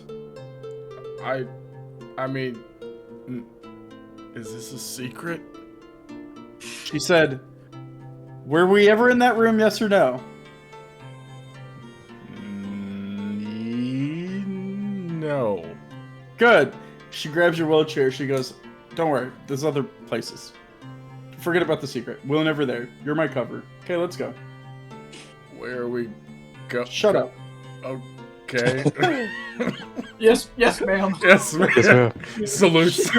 I mean, is this a secret? She said, were we ever in that room, yes or no? No. Good. She grabs your wheelchair. She goes, don't worry, there's other places. Forget about the secret. We're never there. You're my cover. Okay, let's go. Where are we go? Shut up. Okay. Yes, ma'am. Yes, man. Yes, ma'am. Salutes.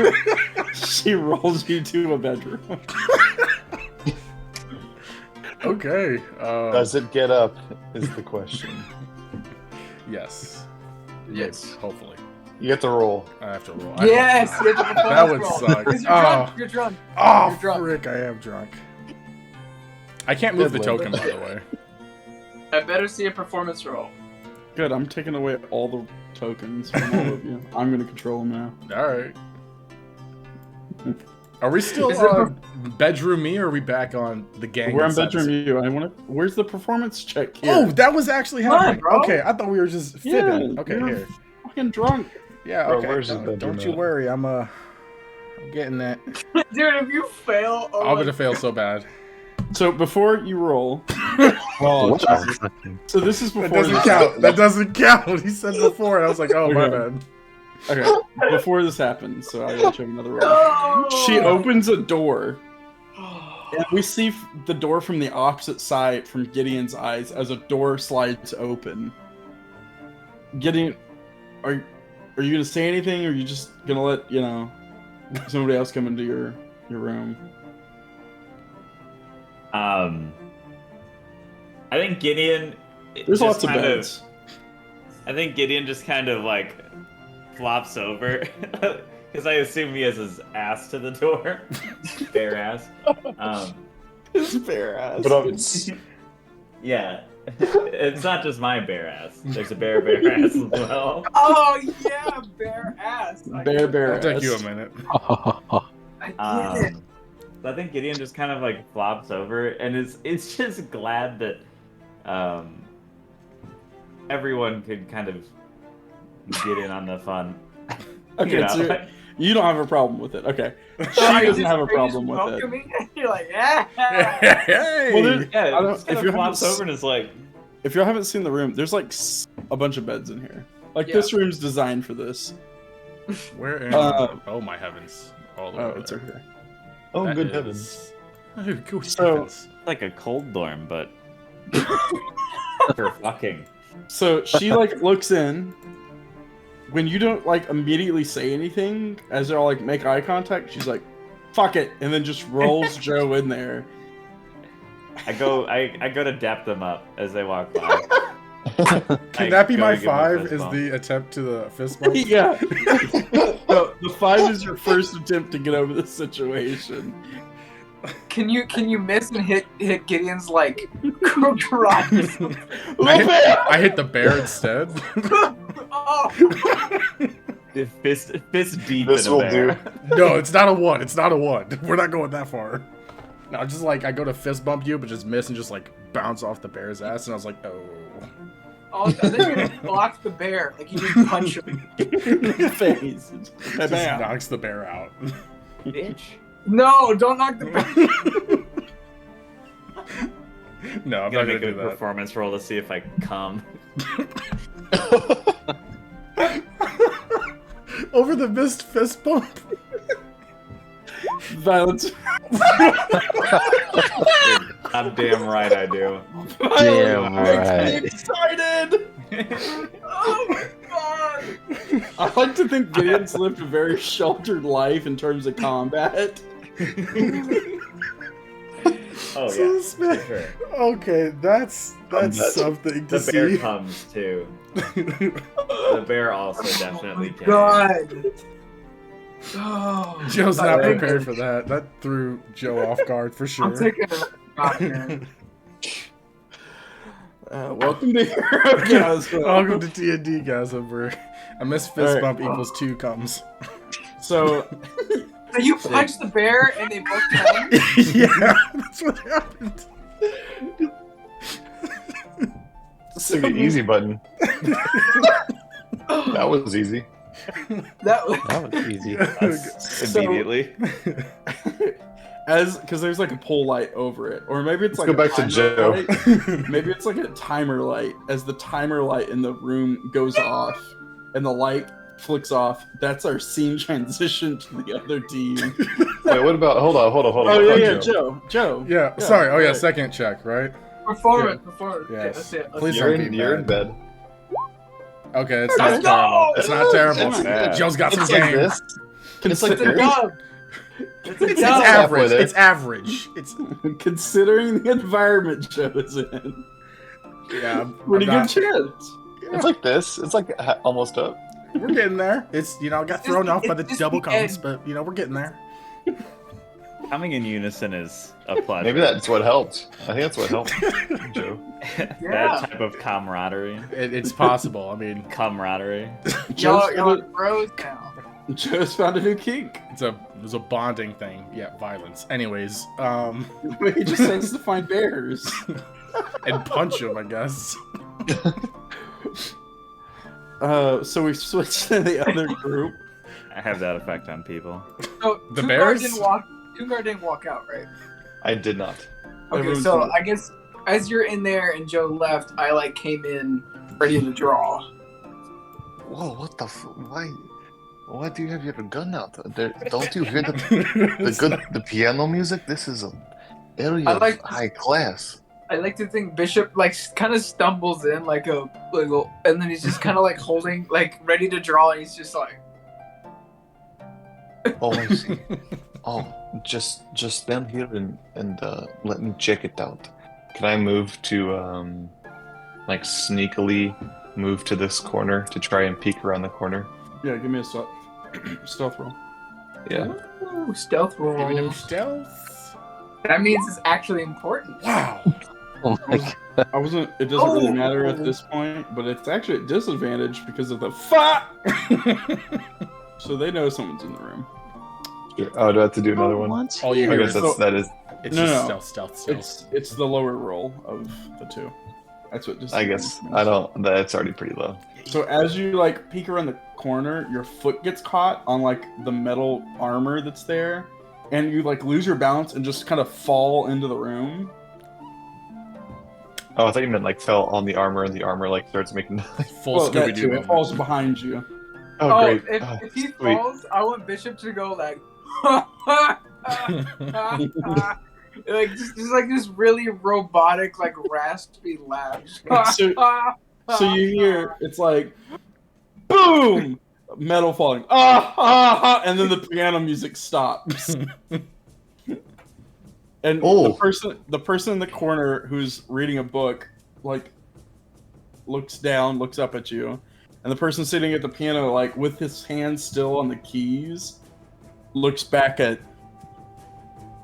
She rolls you to a bedroom. Okay. Does it get up? Is the question. Yes. Yes. Hopefully. You get to roll. I have to roll. Yes. You have to That performance would roll. suck. 'Cause Oh. You're drunk. Oh, You're drunk. frick, I am drunk. I can't move the Good token, one. by the way. I better see a performance roll. Good, I'm taking away all the tokens from all of you. I'm gonna control them now. Alright. Are we still Is it bedroom me, or are we back on the gang? We're on inside bedroom this- you. Where's the performance check here? Oh, that was actually Come on, happening. bro. Okay, I thought we were just fibbing. Yeah, okay, you're here. fucking drunk. Yeah, Bro, okay. where's his Don't, bedroom don't you at? worry, I'm getting that. Dude, if you fail, oh I'm my- gonna fail so bad. So before you roll, well, What the fucking- so this is before That doesn't count. That doesn't count. He said before, and I was like, oh my Okay. bad. Okay, before this happens, so I gotta check another roll. No! She opens a door, and we see the door from the opposite side from Gideon's eyes as a door slides open. Gideon, are you gonna say anything, or are you just gonna let somebody else come into your room? I think Gideon. There's just lots of kind beds. I think Gideon just kind of like flops over because I assume he has his ass to the door, bare ass. His bare ass. But Yeah, it's not just my bare ass. There's a bare ass as well. Oh yeah, bare ass. I Bare get It'll ass. take you a minute. it. I get it. So I think Gideon just kind of like flops over and it's just glad that everyone could kind of get in on the fun. Okay, so like, you don't have a problem with it. Okay. She So are you doesn't just- have a are you problem just with it. welcoming? You're like, yeah. Hey! Well, there's- yeah, I it don't- just kind if of you flops haven't over and it's like, If you haven't seen the room, there's like a bunch of beds in here. Like Yeah. this room's designed for this. Where am Uh, I? Oh my heavens! All the Oh, way it's there. okay. oh, That good is- heavens. Oh, good So- heavens. like a cold dorm, but for fucking. So she like looks in. When you don't like immediately say anything, as they're all like make eye contact, she's like, "Fuck it," and then just rolls Joe in there. I go to dap them up as they walk by. Can that be go my to give them a 5? fist Is bump. the attempt to the fist bump? Yeah. The 5 is your first attempt to get over this situation. Can you miss and hit Gideon's like garage? I hit the bear instead. Oh, Fist deep This in a will bear. do. No, it's not a 1. It's not a 1. We're not going that far. No, just like I go to fist bump you, but just miss and just like bounce off the bear's ass, and I was like, oh. oh, I thought you were gonna block the bear. Like you just punch him. Face. Just Bam. knocks the bear out. Bitch. No, don't knock the bear. No, I'm I'm not gonna make gonna a do that. performance roll to see if I come. Over the missed fist bump. Violence. Goddamn right I do. Damn Makes me right. excited. Oh my god! I like to think Gideon's lived a very sheltered life in terms of combat. Oh So yeah, this man- for sure. Okay, that's bet. something to The bear see. comes too. The bear also definitely Oh my can. god! Oh, Joe's not I think- prepared for that. That threw Joe off guard for sure. I'm taking a shot, man. Welcome to Herogasm. Welcome to TNDGASM, where a missed fist Alright. bump equals 2 comes. So, So you punched the bear and they both come? Yeah, that's what happened. It's like an easy button. That was easy. That was... That was easy. So- Immediately. because there's like a pole light over it, or maybe it's Let's like go a back to timer Joe. light. Maybe it's like a timer light. As the timer light in the room goes off, and the light flicks off, that's our scene transition to the other team. Wait, what about? Hold on. Oh What about yeah, Joe? Joe. Yeah, sorry. Oh yeah, right. second check, right? Performance. Yes. Yeah, that's it. Please You're don't in, be you're in bad. bed. Okay, it's Let's not go! terrible. It's not terrible. It's bad. Joe's got some It's like game. this. It's like It's a this. dub. It's a It's dub. halfway average. there. It's average. It's Considering the environment Joe is in, yeah. I'm pretty good not- chance. It's like this. It's like almost up. We're getting there. It's got thrown off by the it's just double the comes, end. but we're getting there. Coming in unison is a pleasure. Maybe that's what helped. I think that's what helped, Joe. Yeah. That type of camaraderie. It's possible. I mean, Camaraderie. Y'all Joe's are found bros now. Joe's found a new kink. it was a bonding thing. Yeah, violence. Anyways, He just tends to find bears. and punch him, I guess. So we switched to the other group. I have that effect on people. So The Two bears? Guard didn't walk out, right? I did not. Okay, Everyone's so in- I guess as you're in there and Joe left, I like came in ready to draw. Whoa! What the? Why? Why do you have your gun out? Don't you hear the piano music? This is an area I like- of high class. I like to think Bishop like kind of stumbles in like a and then he's just kind of like holding like ready to draw, and he's just like, Oh, I see. Oh, just stand here and let me check it out. Can I move to like sneakily move to this corner to try and peek around the corner? Yeah, give me a stealth roll. Yeah. ooh, stealth Give me them roll. stealth. That means it's actually important. Wow. Oh my god. I wasn't. It doesn't really Oh. matter at this point, but it's actually at disadvantage because of the fuck. So they know someone's in the room. Oh, do I have to do another one? All you I hear guess is that is. it's No, just no. stealth. It's the lower roll of the two. That's what. I guess I don't. That's already pretty low. So as you like peek around the corner, your foot gets caught on like the metal armor that's there, and you like lose your balance and just kind of fall into the room. Oh, I thought you meant like fell on the armor and the armor like starts making. Full Well, that Scooby too. Doo. It falls behind you. Oh, great. If he sweet. falls, I want Bishop to go like, like just like this really robotic, like raspy laugh. So you hear it's like, boom, metal falling, and then the piano music stops. And Oh. the person in the corner who's reading a book, like, looks down, looks up at you, and the person sitting at the piano, like, with his hands still on the keys, looks back at,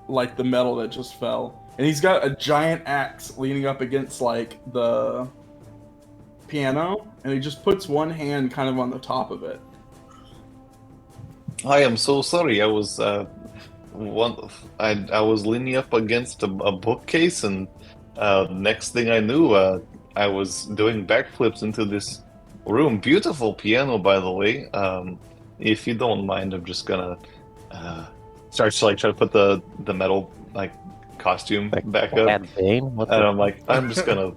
like, the metal that just fell. And he's got a giant axe leaning up against, like, the piano, and he just puts one hand kind of on the top of it. I am so sorry. I was I was leaning up against a bookcase, and next thing I knew, I was doing backflips into this room. Beautiful piano, by the way. If you don't mind, I'm just gonna start to like try to put the metal like costume Like back up. Cad Bane? What And the I'm like, I'm just gonna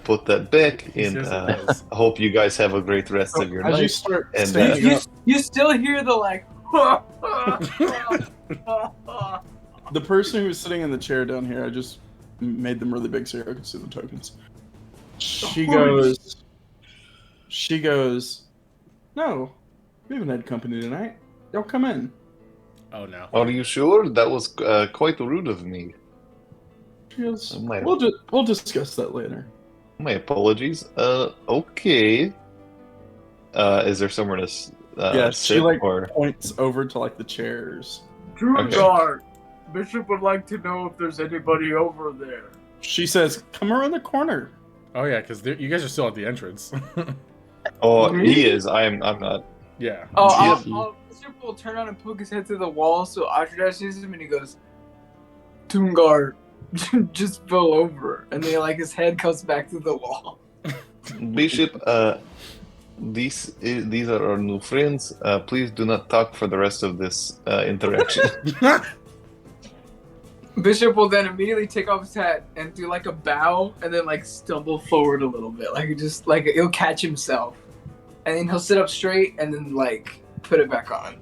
put that back, He and says it does. I hope you guys have a great rest of your As you night. start And, standing up, You still hear the like. the person who's sitting in the chair down here, I just made them really big so I can see the tokens. She goes, no, we haven't had company tonight. Y'all come in. Oh no. Are you sure? That was quite rude of me. She goes, My- we'll discuss that later. My apologies. Okay. Is there somewhere to Yes, sit she like or? points over to like the chairs. Guard, Bishop would like to know if there's anybody over there. She says, come around the corner. Oh yeah, because you guys are still at the entrance. Oh, he is. I'm not. Yeah. Oh, Bishop will turn around and poke his head through the wall so Ashtmjackson sees him and he goes, Toongar, just fell over. And then like his head comes back through the wall. Bishop, these are our new friends. Please do not talk for the rest of this interaction. Bishop will then immediately take off his hat and do like a bow and then like stumble forward a little bit. Like just like he'll catch himself. And then he'll sit up straight and then like put it back on.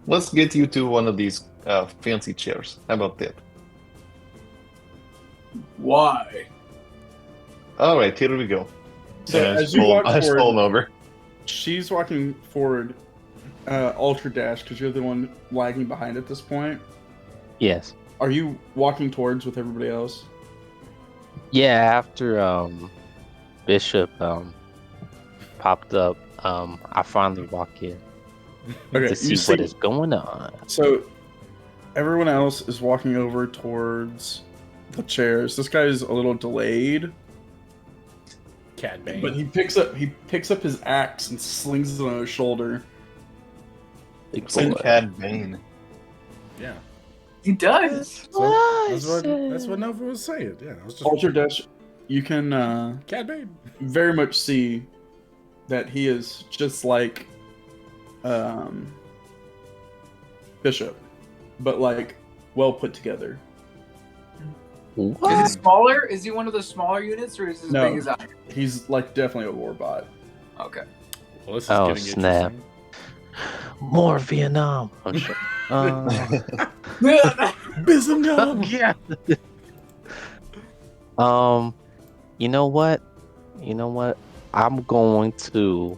Let's get you to one of these fancy chairs. How about that? Why? All right, here we go. So And as you walk I'm forward, falling over. she's walking forward, ultra dash, because you're the one lagging behind at this point. Yes. Are you walking towards with everybody else? Yeah, after Bishop popped up, I finally walk in Okay, to see what is going on. So everyone else is walking over towards the chairs. This guy is a little delayed, Cad Bane. but he picks up his axe and slings it on his shoulder. Big It's like boy. Cad Bane. Yeah. He does. That's what Nova was saying. Yeah. I was just Ultra dash, you can Cad Bane. very much see that he is just like Bishop, but like well put together. What? Is he smaller? Is he one of the smaller units or is he as No. big as I? He's like definitely a warbot. Okay. Well, this is Oh, getting snap. interesting. More Vietnam. I'm sure. Bism no. Yeah. You know what? I'm going to.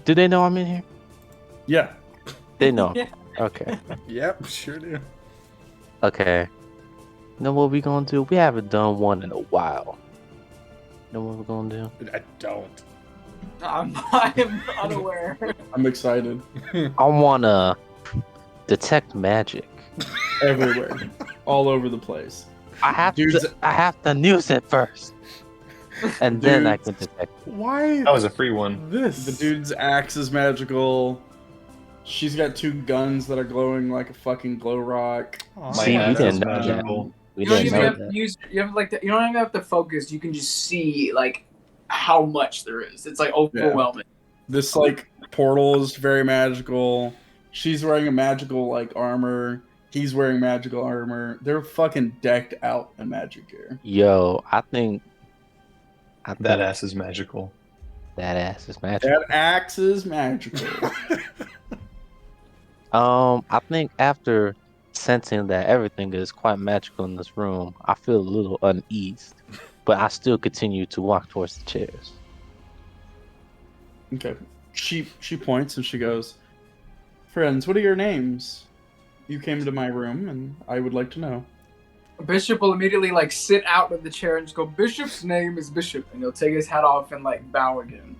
Do they know I'm in here? Yeah. They know. Yeah. Okay. Yep, sure do. Okay. You know what we gonna do? We haven't done one in a while. You know what we're gonna do? I don't. I am unaware. I'm excited. I wanna detect magic. Everywhere. All over the place. I have Dudes- to use it first, and then I can Dudes. detect. Why That was a free one. this? The dude's axe is magical. She's got 2 guns that are glowing like a fucking glow rock. Aw. See, we hat didn't is know that. magical. We You don't didn't even know have that. to use. You have like. You don't even have to focus. You can just see like how much there is. It's like overwhelming. This like portal is very magical. She's wearing a magical like armor. He's wearing magical armor. They're fucking decked out in magic gear. Yo, I think That ass is magical. that ass is magic. That axe is magical. I think after sensing that everything is quite magical in this room, I feel a little uneased, but I still continue to walk towards the chairs. Okay. She points and she goes, "Friends, what are your names? You came to my room and I would like to know." Bishop will immediately like sit out of the chair and just go, Bishop's name is Bishop, and he'll take his hat off and like bow again.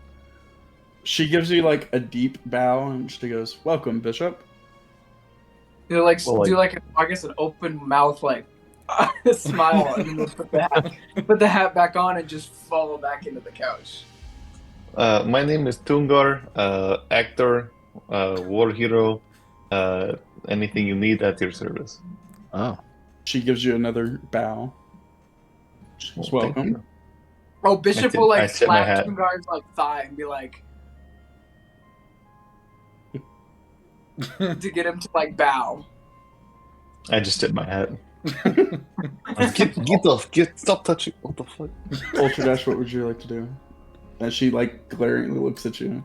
She gives you like a deep bow and she goes, "Welcome, Bishop." He'll like Well, do like I guess an open mouth like smile and then he'll put the hat back on and just fall back into the couch. My name is Toongar, actor, war hero, anything you need at your service. Oh, She gives you another bow. She goes, Well, thank "Welcome." you. Oh, Bishop will I like tip my slap hat. Toongar's like thigh and be like to get him to like bow. I just tipped my hat. Get off! Stop touching! What the fuck? Ultra Dash, what would you like to do? As she like glaringly looks at you.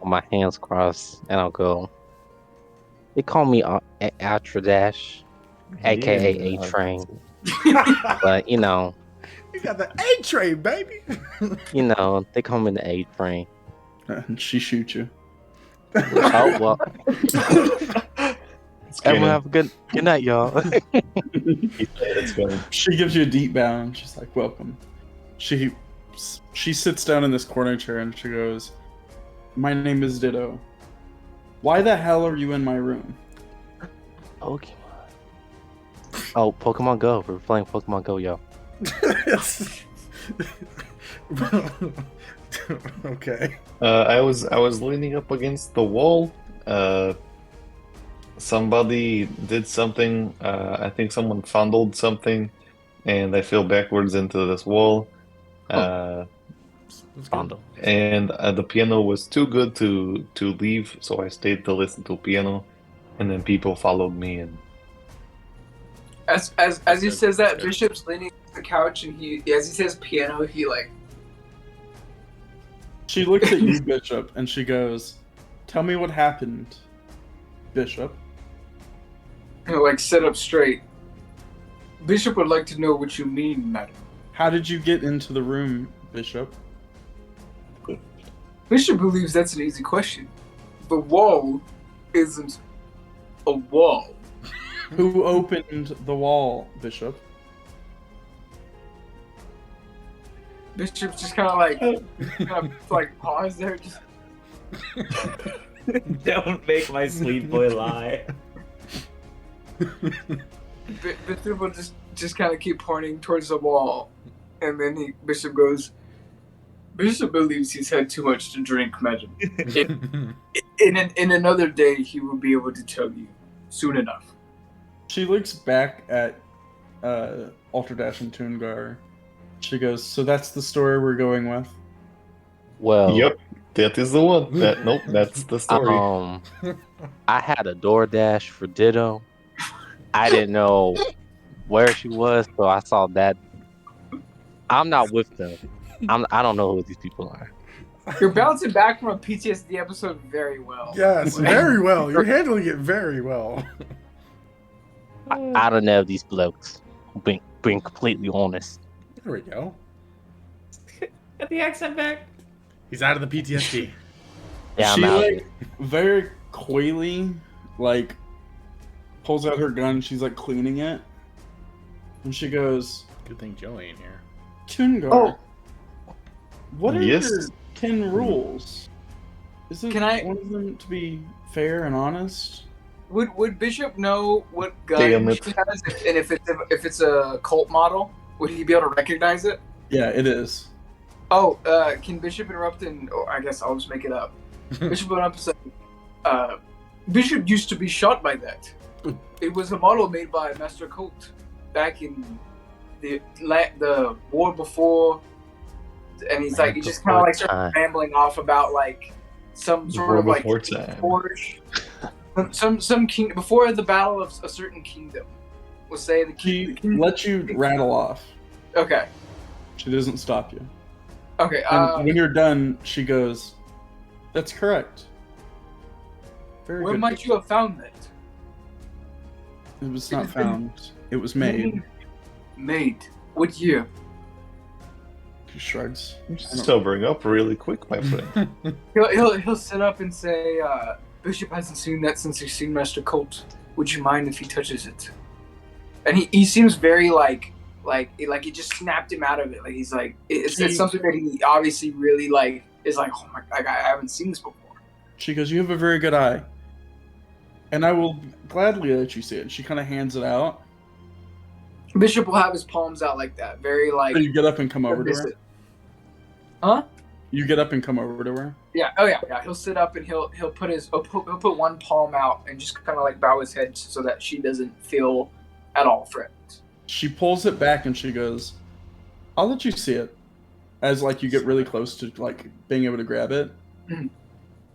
My hands crossed, and I'll go. They call me Ultra Dash, aka A Train. But you know, You got the A train, baby. they call me the A Train. And she shoots you. Oh well. Everyone have a good night, y'all. She gives you a deep bow and she's like, welcome. She sits down in this corner chair and she goes, my name is Ditto. Why the hell are you in my room? Pokemon. Oh, Pokemon Go. We're playing Pokemon Go, yo. Okay. I was leaning up against the wall. Somebody did something. I think someone fondled something, and I fell backwards into this wall. Fondle. And the piano was too good to leave, so I stayed to listen to piano, and then people followed me. And As he says that, Bishop's leaning on the couch, and as he says piano, he like. She looks at you, Bishop, and she goes, tell me what happened, Bishop. Like, sit up straight. Bishop would like to know what you mean, madam. How did you get into the room, Bishop? Bishop believes that's an easy question. The wall isn't a wall. Who opened the wall, Bishop? Bishop's just kind of like pause there. Just... Don't make my sweet boy lie. Bishop will just kind of keep pointing towards the wall, and then Bishop goes. Bishop believes he's had too much to drink, madam. In another day, he will be able to tell you soon enough. She looks back at Ultra Dash and Toongar. She goes, so that's the story we're going with? Well, yep, that is the one. That's the story. I had a DoorDash for Ditto. I didn't know where she was, so I saw that. I'm not with them. I don't know who these people are. You're bouncing back from a PTSD episode very well. Yes, very well. You're handling it very well. I don't know these blokes. Being completely honest. There we go. Get the accent back. He's out of the PTSD. Yeah, She I'm out. like very coyly like pulls out her gun. She's like cleaning it, and she goes, Good thing Joey ain't here. Toongar, what are Yes? your 10 rules? Isn't Can I- one of them to be fair and honest? Would Bishop know what Damn gun it. she has, and if it's a cult model, would he be able to recognize it? Yeah, it is. Oh, can Bishop interrupt and or I guess I'll just make it up. Bishop went up and said, Bishop used to be shot by that. It was a model made by Master Colt back in the war before, and he's like, he just kind of like starts rambling off about like some sort of like forge, some king before the battle of a certain kingdom. We'll say the She king. lets you rattle off. Okay. She doesn't stop you. Okay. And when you're done, she goes, "That's correct." Very Where good. might you have found that? It was not found. It was made. Made. What year? She shrugs. You're sobering up really quick, my friend. He'll sit up and say, Bishop hasn't seen that since he's seen Master Colt. Would you mind if he touches it? And he seems very like it just snapped him out of it. Like he's like it's something that he obviously really like is like, oh my, like I haven't seen this before. She goes, "You have a very good eye, and I will gladly let you see it." She kind of hands it out. Bishop will have his palms out like that, very like. So you get up and come over to her. Huh? You get up and come over to her. Yeah. Oh yeah. Yeah. He'll sit up and he'll put one palm out and just kind of like bow his head so that she doesn't feel at all threatened. She pulls it back and she goes, "I'll let you see it." As like you get really close to like being able to grab it. Mhm.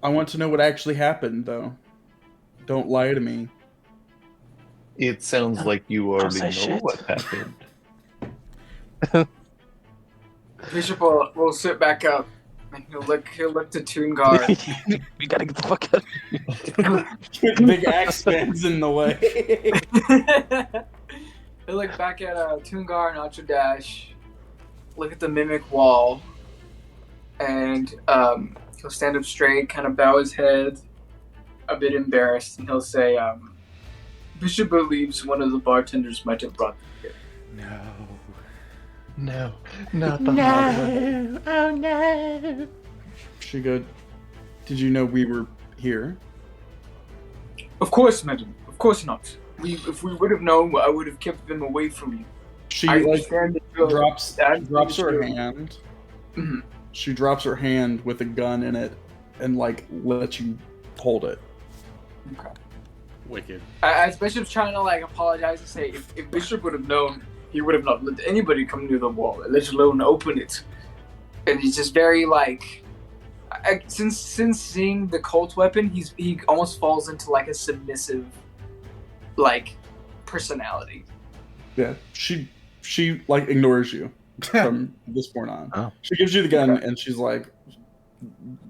I want to know what actually happened, though. Don't lie to me. It sounds like you already say know shit. what happened. Bishop will sit back up and he'll look to Toongar. We gotta get the fuck out. Big axe man's in the way. He'll look back at Toongar and Ultradash, look at the mimic wall, and he'll stand up straight, kind of bow his head, a bit embarrassed, and he'll say, Bishop believes one of the bartenders might have brought them here. No, not the hard one. Oh no! She go, did you know we were here? Of course, madam. Of course not. If we would have known, I would have kept them away from you. She I like understand that you're- drops her you're- hand. Mhm. She drops her hand with a gun in it and like lets you hold it. Okay. Wicked. As Bishop's trying to like apologize and say, if Bishop would have known, he would have not let anybody come near the wall, let alone open it. And he's just very like, since seeing the cult weapon, he almost falls into like a submissive, like, personality. Yeah. She like ignores you from this point on. Oh. She gives you the gun and she's like,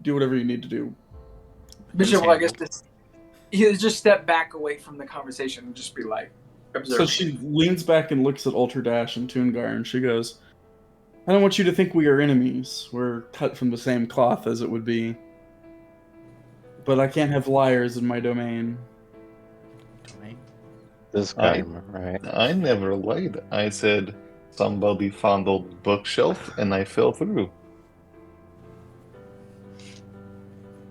do whatever you need to do. Bishop, well, I guess he'll just step back away from the conversation and just be like, observe. So she leans back and looks at Ultradash and Toongar and she goes, I don't want you to think we are enemies. We're cut from the same cloth as it would be. But I can't have liars in my domain. This guy, right? I never lied. I said somebody fondled the bookshelf and I fell through.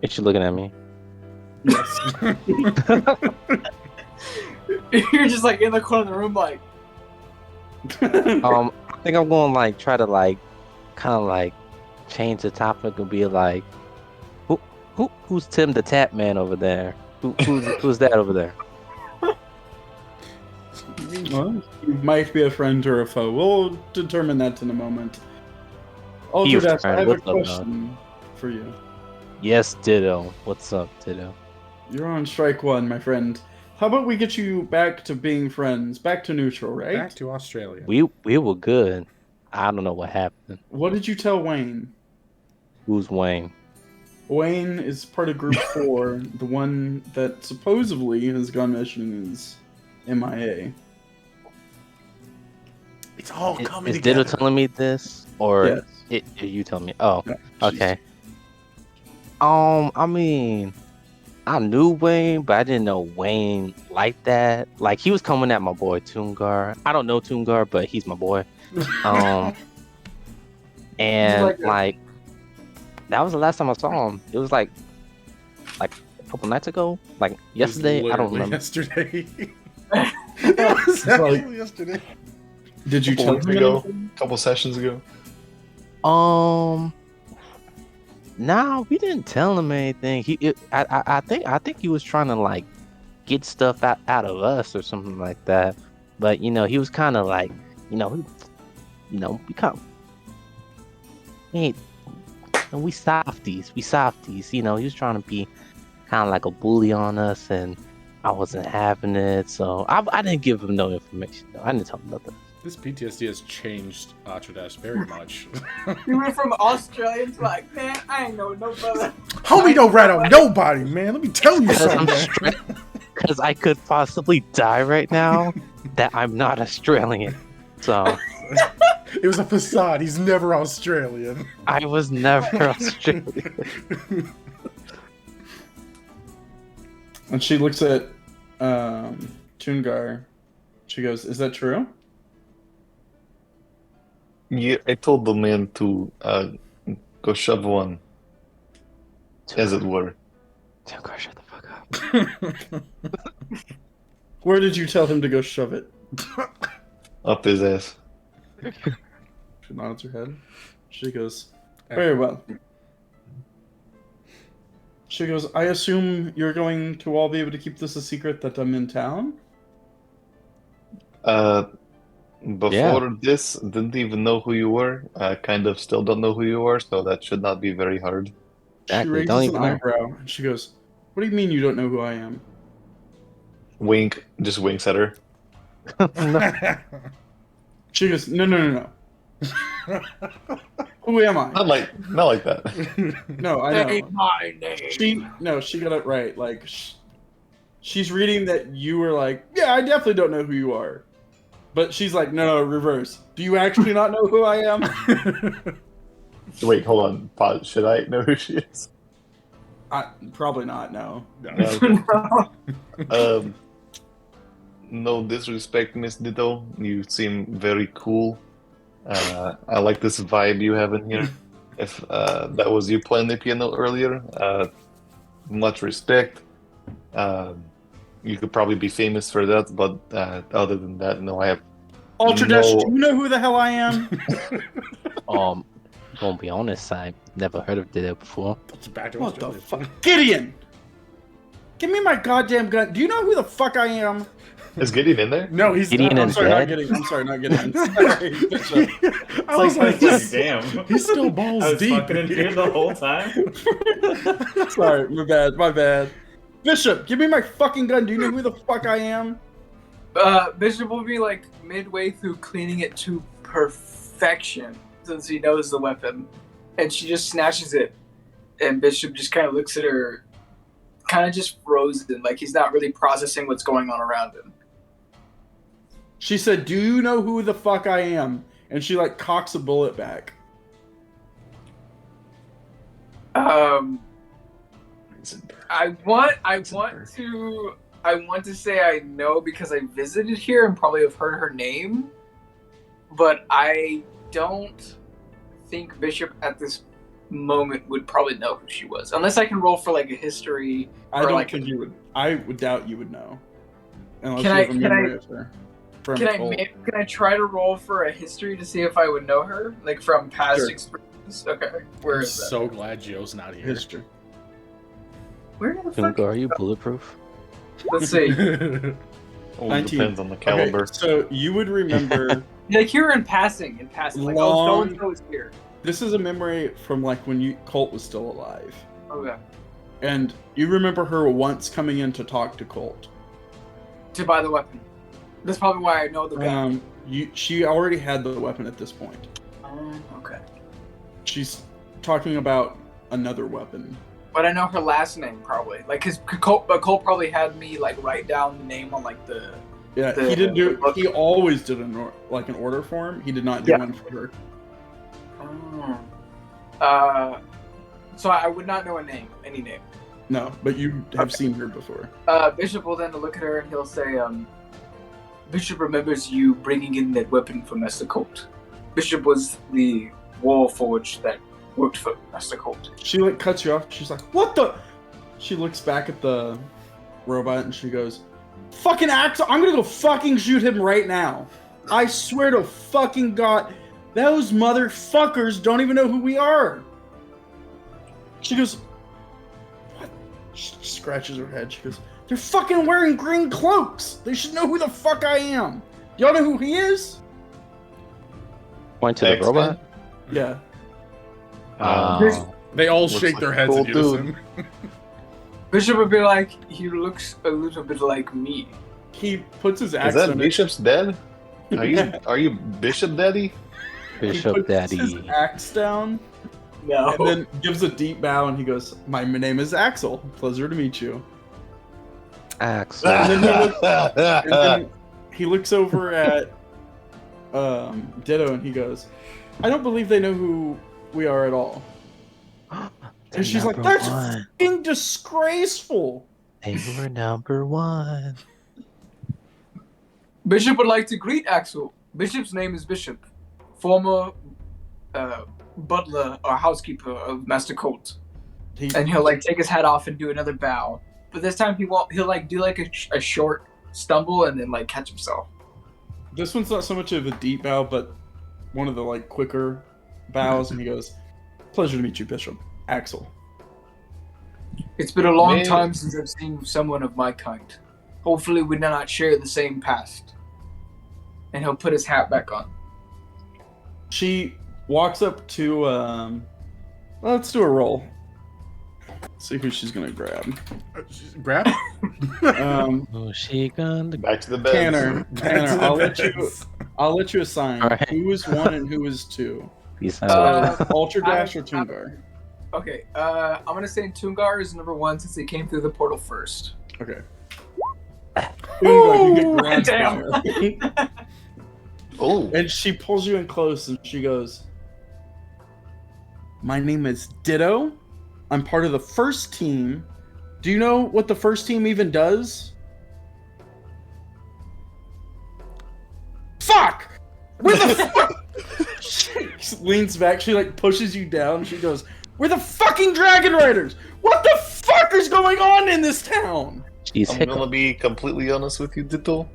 Is she looking at me? Yes. You're just like in the corner of the room, like. I think I'm going to like try to like kind of like change the topic and be like, who's Tim the Tap Man over there? Who's that over there? Well, you might be a friend or a foe. We'll determine that in a moment. He was Ultradash, I trying. have a What's up, dog? question for you. Yes, Ditto. What's up, Ditto? You're on strike one, my friend. How about we get you back to being friends, back to neutral, right? Back to Australia. We were good. I don't know what happened. What did you tell Wayne? Who's Wayne? Wayne is part of Group 4, the one that supposedly has gone missing is MIA. It's all coming Is together. Ditto telling me this, or Yes. are you telling me? Oh, No, okay. I mean, I knew Wayne, but I didn't know Wayne like that. Like, he was coming at my boy Toongar. I don't know Toongar, but he's my boy. And like that was the last time I saw him. It was like a couple nights ago, like yesterday. I don't remember. Yesterday. Exactly yesterday. Did you tell him ago, anything? a couple sessions ago. Nah, we didn't tell him anything. I think he was trying to like get stuff out of us or something like that. But he was kind of like, we softies. He was trying to be kind of like a bully on us, and I wasn't having it. So I didn't give him no information. I didn't tell him nothing. This PTSD has changed Atradash very much. You went from Australian to like, man, I ain't know no brother. Homie don't rat on nobody, man. Let me tell you Because something. Because I could possibly die right now. That I'm not Australian. So It was a facade. He's never Australian. I was never Australian. And she looks at Toongar. She goes, "Is that true?" Yeah, I told the man to go shove one, as it were. Toongar, shut the fuck up. Where did you tell him to go shove it? Up his ass. She nods her head. She goes, "Very well." She goes, "I assume you're going to all be able to keep this a secret that I'm in town?" Before this, didn't even know who you were. I kind of still don't know who you are, so that should not be very hard. Exactly, She don't raises even an know. eyebrow. She goes, "What do you mean you don't know who I am?" Wink, just winks at her. She goes, no. Who am I? Not like that. No, I know. Say my name. She got it right. Like, she's reading that you were like, yeah, I definitely don't know who you are. But she's like, no, reverse. Do you actually not know who I am? Wait, hold on. Pause. Should I know who she is? Probably not, no. No disrespect, Miss Ditto. You seem very cool. I like this vibe you have in here. If that was you playing the piano earlier, much respect. You could probably be famous for that, but other than that, no, I have Ultradesh, no... do you know who the hell I am? Gonna be honest, I never heard of Ditto before. What the fuck? Gideon! Give me my goddamn gun. Do you know who the fuck I am? Is Gideon in there? No, he's Gideon not. I'm and sorry, dead? not Gideon. I'm sorry, not Gideon. Sorry, Bishop. I was like, damn. he's still balls I was deep. fucking in here the whole time. Sorry, my bad. Bishop, give me my fucking gun. Do you know who the fuck I am? Bishop will be like midway through cleaning it to perfection since he knows the weapon, and she just snatches it, and Bishop just kind of looks at her, kind of just frozen, like he's not really processing what's going on around him. She said, do you know who the fuck I am? And she like cocks a bullet back. I want to say I know because I visited here and probably have heard her name, but I don't think Bishop at this moment would probably know who she was, unless I can roll for like a history. I don't like think you would. I would doubt you would know. Unless Can you I- have a can memory I- of her. From Can Cole. I try to roll for a history to see if I would know her, like from past Sure. experiences? Okay, where I'm is that? so glad Joe's not here. history? Where the fuck? Kungo, are you bulletproof? Let's see. Only 19. depends on the caliber. Okay, so you would remember. Like here in passing, like oh, so and so is here. This is a memory from like when Colt was still alive, Okay, and you remember her once coming in to talk to Colt. to buy the weapon. That's probably why I know the guy. She already had the weapon at this point. Okay, She's talking about another weapon. but I know her last name probably. Like, cause Colt probably had me like write down the name on like the. Yeah, The- he didn't do. the book. He always did an order form. He did not do Yeah. one for her. So I would not know any name. No, but you have Okay. seen her before. Bishop will then look at her and he'll say, Bishop remembers you bringing in that weapon for Master Colt. Bishop was the warforged that worked for Master Colt. She like cuts you off. She's like, "What the?" She looks back at the robot and she goes, "Fucking Axel! I'm gonna go fucking shoot him right now. I swear to fucking God, those motherfuckers don't even know who we are." She goes, "What?" She scratches her head. She goes, "They're fucking wearing green cloaks. They should know who the fuck I am. Y'all know who he is?" Point to the X-Men? robot. Yeah. They all Looks shake like their a heads cool in unison. Bishop would be like, he looks a little bit like me. He puts his Is axe that on it. Bishop's dead? Are you Yeah. are you Bishop Daddy? He Bishop puts Daddy. his axe down No. and then gives a deep bow and he goes, "My name is Axel. Pleasure to meet you." Axel. And then he looks over at Ditto and he goes, "I don't believe they know who we are at all." And she's like, Number "That's one. fucking disgraceful." They were number one. Bishop would like to greet Axel. Bishop's name is Bishop, former butler or housekeeper of Master Colt. He, And he'll like take his hat off and do another bow. But this time he won't. He'll like do like a short stumble and then like catch himself. this one's not so much of a deep bow, but one of the like quicker bows, and he goes, "Pleasure to meet you, Bishop. Axel." It's been a long Man. time since I've seen someone of my kind. Hopefully we do not share the same past. And he'll put his hat back on. She walks up to let's do a roll. See who she's gonna grab. Grab. Oh, she gonna. Back to the bed. Tanner, I'll let you assign All right. who is 1 and who is 2. Peace out. Ultra Dash or Toongar? Okay, I'm gonna say Toongar is number 1 since he came through the portal first. Okay. Toongar, you get Damn. grabbed by her. Oh, And she pulls you in close and she goes, "My name is Ditto. I'm part of the first team. Do you know what the first team even does?" Fuck! Where the fuck? She leans back, she like pushes you down, she goes, "We're the fucking Dragon Riders! What the fuck is going on in this town?" She's I'm gonna be completely honest with you, Ditto.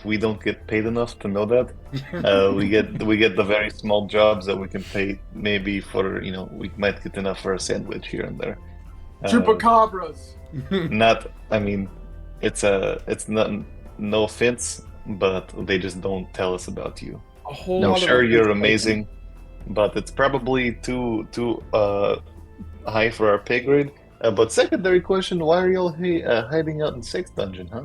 We don't get paid enough to know that. We get the very small jobs that we can pay maybe for, we might get enough for a sandwich here and there. Chupacabras. Not, I mean, it's not, no offense, but they just don't tell us about you. A whole No, lot I'm sure of you're amazing, but it's probably too high for our pay grade. But secondary question, why are y'all hiding out in Sex Dungeon, huh?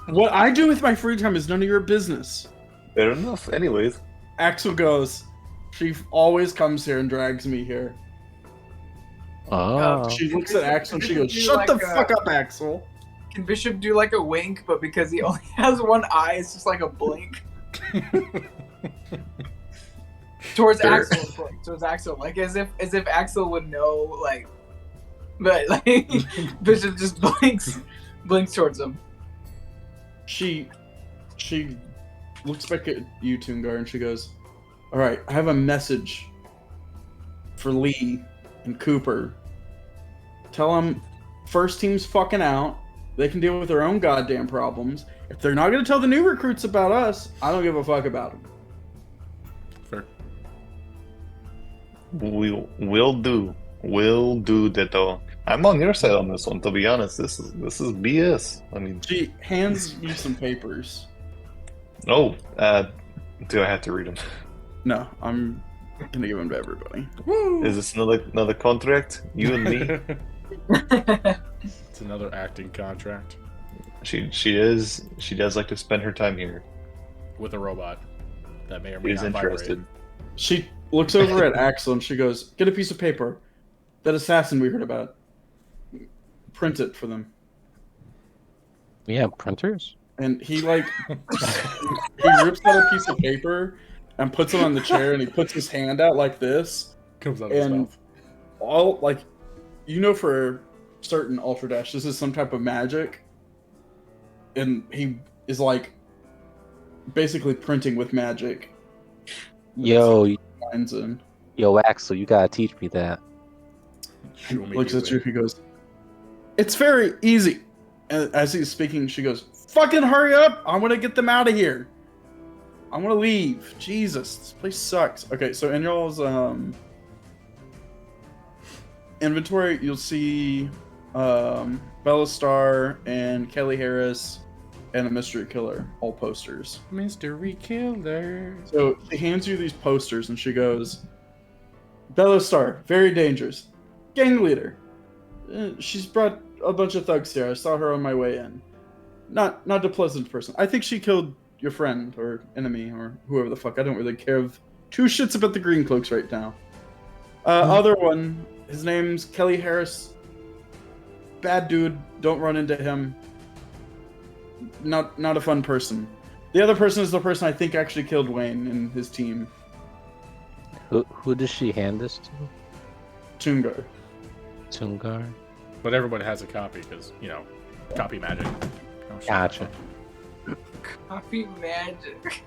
What I do with my free time is none of your business. Fair enough. Anyways, Axel goes, "She always comes here and drags me here." Oh. She looks at Axel and she goes, Do "Shut like the a- fuck up, Axel." Can Bishop do like a wink, but because he only has one eye, it's just like a blink towards Sure. Axel. Of course, towards Axel, like as if Axel would know, like. But like Bishop just blinks towards him. She looks back at you, Toongar, and she goes, "All right, I have a message for Lee and Cooper. Tell them first team's fucking out. They can deal with their own goddamn problems. If they're not going to tell the new recruits about us, I don't give a fuck about them." Fair. we'll do, Ditto. I'm on your side on this one, to be honest. This is BS. I mean, She hands you some papers. do I have to read them? No, I'm going to give them to everybody. Is this another contract? You and me? It's another acting contract She does like to spend her time here. with a robot that may or may She's not interested. She looks over at Axel and she goes, "Get a piece of paper. That assassin we heard about. Print it for them." We have printers? And he like he rips out a piece of paper and puts it on the chair and he puts his hand out like this. Comes out of his And mouth. all like for certain Ultra Dash, this is some type of magic. And he is like basically printing with magic. Yo, Lines in. Axel, you gotta teach me that. Show me Looks your at you, way. he goes, "It's very easy." And as he's speaking, she goes, "Fucking hurry up! I want to get them out of here. I want to leave. Jesus, this place sucks." Okay, so in y'all's inventory, you'll see Bella Star and Kelly Harris and a mystery killer, all posters. Mystery killer. So she hands you these posters and she goes, "Bella Star, very dangerous. Gang leader. She's brought a bunch of thugs here. I saw her on my way in. Not a pleasant person. I think she killed your friend or enemy or whoever the fuck. I don't really care of two shits about the green cloaks right now. Other one, his name's Kelly Harris. Bad dude. Don't run into him. Not a fun person. The other person is the person I think actually killed Wayne and his team. Who does she hand this to? Toongar. Toongar? But everybody has a copy because, copy magic. Gotcha. Copy magic.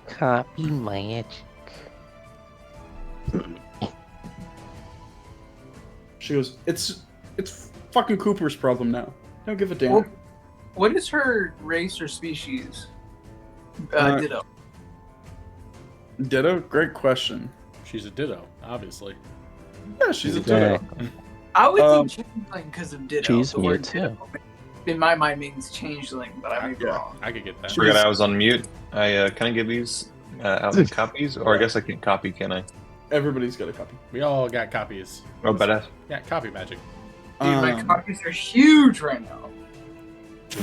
Copy magic. She goes, it's fucking Cooper's problem now. Don't give a damn. Well, what is her race or species? Ditto. Ditto? Great question. She's a ditto, obviously. Yeah, she's a Ditto. Exactly. I would think changeling because of ditto. She's The word mute, ditto, in my mind, means changeling, but I may be Yeah. wrong. I could get that. She- Forgot I was on mute. Can I give these out in copies? Or I guess I can copy, can I? Everybody's got a copy. We all got copies. Oh, badass. Yeah, copy magic. Dude, my Um, copies are huge right now.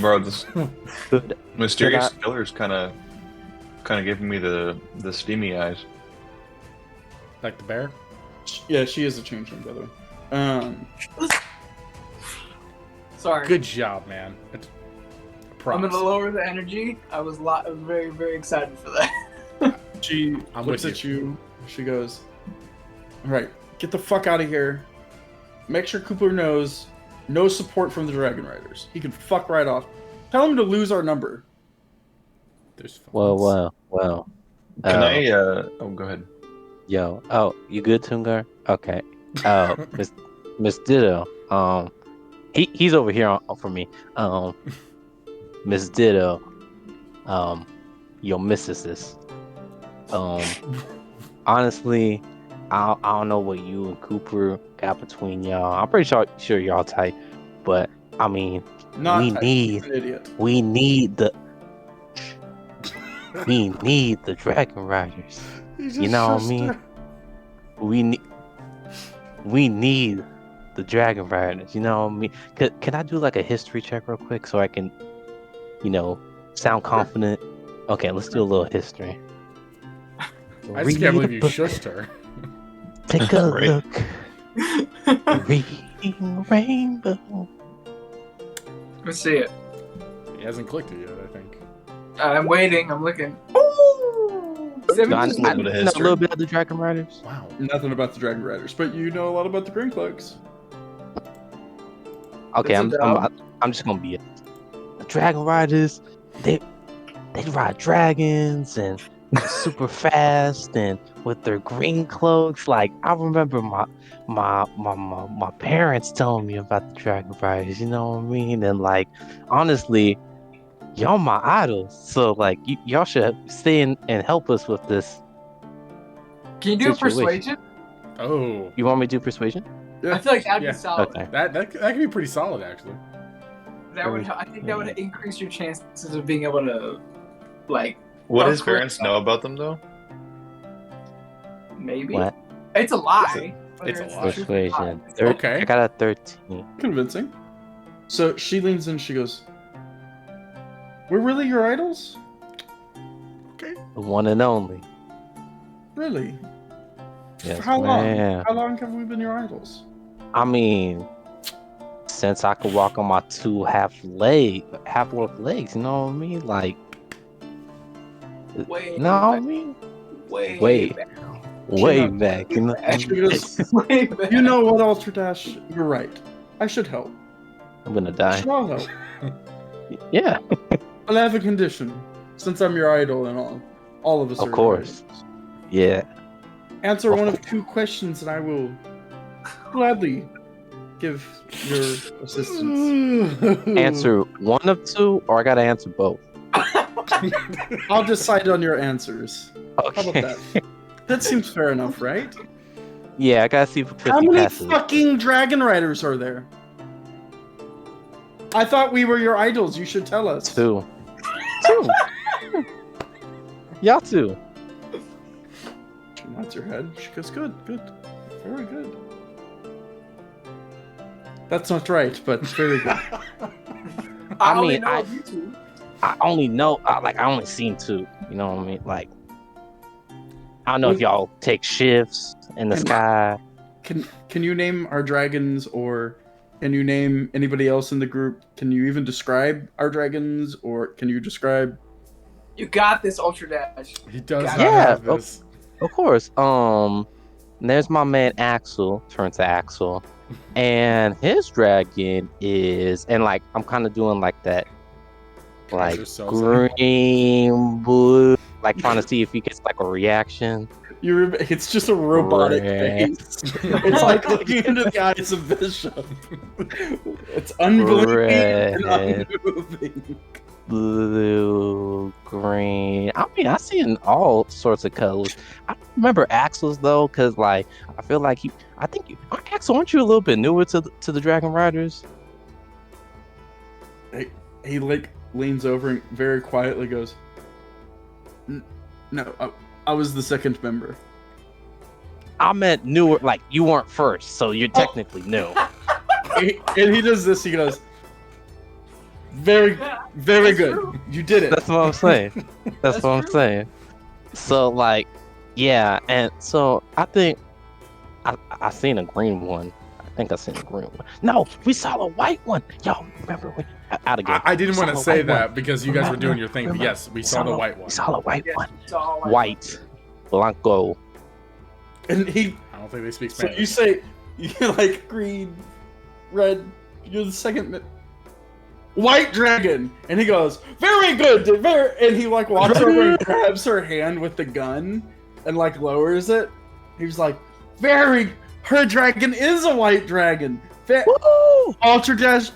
Bro, this Good. mysterious killer's kind of giving me the steamy eyes. Like the bear. Yeah, she is a changeling, by the way. Sorry. Good job, man. It's props. I'm gonna lower the energy. I was very, very excited for that. She I'm looks with at you. She goes, "All right, get the fuck out of here. Make sure Cooper knows no support from the Dragon Riders. He can fuck right off. Tell him to lose our number." There's phones. Well. Can I? Oh, go ahead. Yo. Oh, you good, Tungar? Okay. Oh, Miss Ditto. He's over here for me. Miss Ditto. Your missus. Honestly, I don't know what you and Cooper got between y'all. I'm pretty sure y'all tight, but I mean, Not we tight. need He's an idiot. we need the Dragon Riders. You know what I mean? We need the Dragon Riders. You know what I mean? Can I do like a history check real quick so I can, sound confident? Okay, let's do a little history. I just can't Read believe a you book. shushed her. Take a Right. look. Reading rainbow. Let's see it. He hasn't clicked it yet, I think. I'm waiting. I'm looking. No, I 17. little bit of know a history. little bit of the Dragon Riders. Wow. Nothing about the Dragon Riders, but you know a lot about the Green Cloaks. Okay, It's a dub. I'm just gonna be it. The Dragon Riders, they ride dragons and super fast and with their green cloaks. Like I remember my parents telling me about the Dragon Riders. You know what I mean? And like honestly, y'all my idols. So like y'all should stay in and help us with this. Can you do a situation. persuasion? Oh. You want me to do persuasion? I feel like that'd Yeah. be solid. Okay. That could be pretty solid, actually. I think that would increase your chances of being able to, like, What Oh, his cool. parents know about them, though? maybe. What? It's a lie. It's a whether lie. the truth or not. Persuasion. Okay. I got a 13. Convincing. So she leans in. She goes, "We're really your idols? Okay. The one and only. Really? Yes, For how long? ma'am. How long have we been your idols?" I mean, since I could walk on my two half-orc legs, you know what I mean? Like, Way you know what I back. mean? Way back. back. Way back. You know? She goes, Way back. "You know what, Ultradash? You're right. I should help. I'm gonna I die. should all help. Yeah, I'll have a condition, since I'm your idol and all of us Of are your course. idols. yeah. Answer one of two questions, and I will gladly give your assistance. Answer one of two, or I gotta answer both. I'll decide on your answers. How about Okay. that? That seems fair enough, right? Yeah, I gotta see for 50 How many passes. fucking Dragon Riders are there? I thought we were your idols. You should tell us. Two. Y'all two. She nods her head. She goes, "Good, good, very good." That's not right, but very good. I I only mean, know I- of you two. I only seen two. You know what I mean? Like, I don't know if y'all take shifts in the sky. Can you name our dragons, or can you name anybody else in the group? Can you even describe our dragons, or can you describe? You got this, Ultra Dash. He does Yeah, not have oh. this. Of course. There's my man Axel, turns to Axel, and his dragon is, and like I'm kind of doing like that, like Kaiser Soze. green blue, like trying to see if he gets like a reaction. It's just a robotic Red. face. It's like looking into the eyes of Bishop. It's unbelieving and Red. unmoving. Blue, green. I mean, I see in all sorts of colors. I remember Axel's though, because like I feel like Axel, aren't you a little bit newer to the Dragon Riders? He like leans over and very quietly goes, "No, I was the second member." I meant newer. Like you weren't first, so you're technically new. And he does this. He goes, very, very That's good. true. You did it. That's what I'm saying. That's what I'm true. saying. So like, yeah, and so I think I seen a green one. I think I seen a green one. No, we saw a white one. Yo, remember when out again? I didn't We want to saw a say white that one. because you guys were doing your thing. But Remember? yes, we saw the white one. We saw a white Yes, one. it's all White, blanco. And he. I don't think they speak So Spanish. you say, you're like green, red. You're the second. White dragon, and he goes, very good, and he like walks over and grabs her hand with the gun, and like lowers it. He's like, her dragon is a white dragon. Woo! Ultra Dash,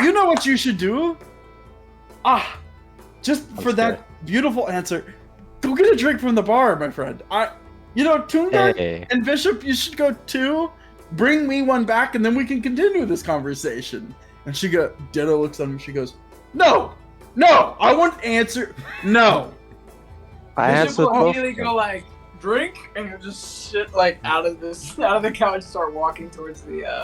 you know what you should do? Just I'm for that beautiful answer, go get a drink from the bar, my friend. Toongar Hey, and Bishop, you should go too. Bring me one back, and then we can continue this conversation. And Ditto looks at him. She goes, "No, I want to answer. No." I Bishop answered will both. immediately go like drink, and he'll just shit like out of the couch, and start walking towards the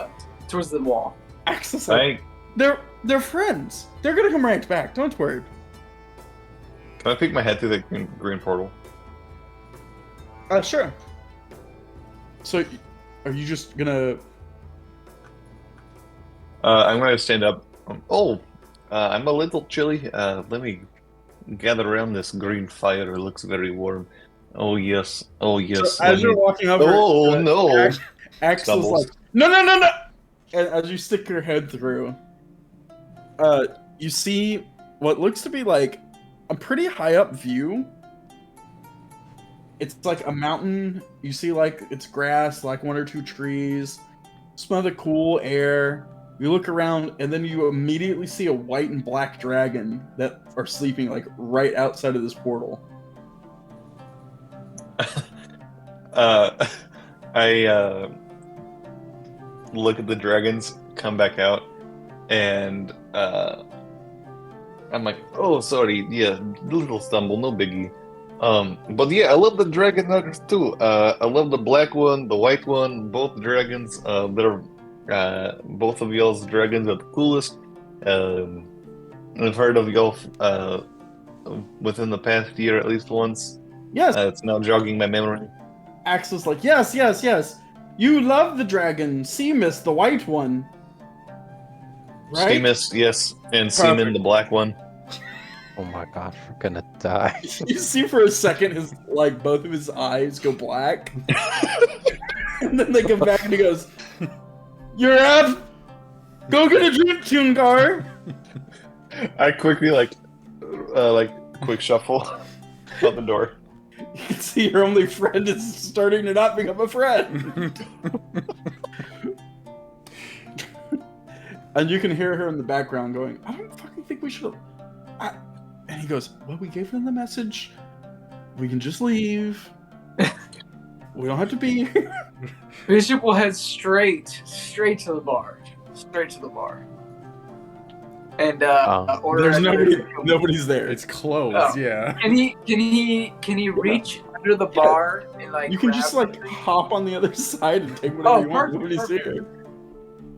wall. Axel's like, they're friends. They're gonna come right back. Don't worry. Can I peek my head through the green portal? Sure. So, are you just gonna? I'm going to stand up. I'm a little chilly. Let me gather around this green fire. It looks very warm. Oh yes. So as you're walking over, no! Axel's Stumbles. like, no. And as you stick your head through, you see what looks to be like a pretty high up view. It's like a mountain. You see like it's grass, like one or two trees. Smell the cool air. You look around, and then you immediately see a white and black dragon that are sleeping like right outside of this portal. I look at the dragons come back out, and I'm like, oh, sorry, yeah, little stumble, no biggie. But yeah, I love the dragon nuggets too. I love the black one, the white one, both dragons. They're both of y'all's dragons are the coolest. I've heard of y'all within the past year at least once. Yes. It's now jogging my memory. Axel's like, yes. You love the dragon, Seamus, the white one. Right? Seamus, yes, and Seaman, the black one. Oh my gosh, we're gonna die. You see for a second his both of his eyes go black. And then they come back and he goes, "You're up! Go get a drink, Toongar!" I quickly quick shuffle out the door. You can see your only friend is starting to not become a friend. And you can hear her in the background going, "I don't fucking think we should have." And he goes, "Well, we gave them the message. We can just leave. We don't have to be here." Bishop will head straight to the bar. Straight to the bar. And order. There's nobody's there. It's closed. Oh. Yeah. Can he reach under the bar and You can just grab the- hop on the other side and take whatever you want. Nobody's here.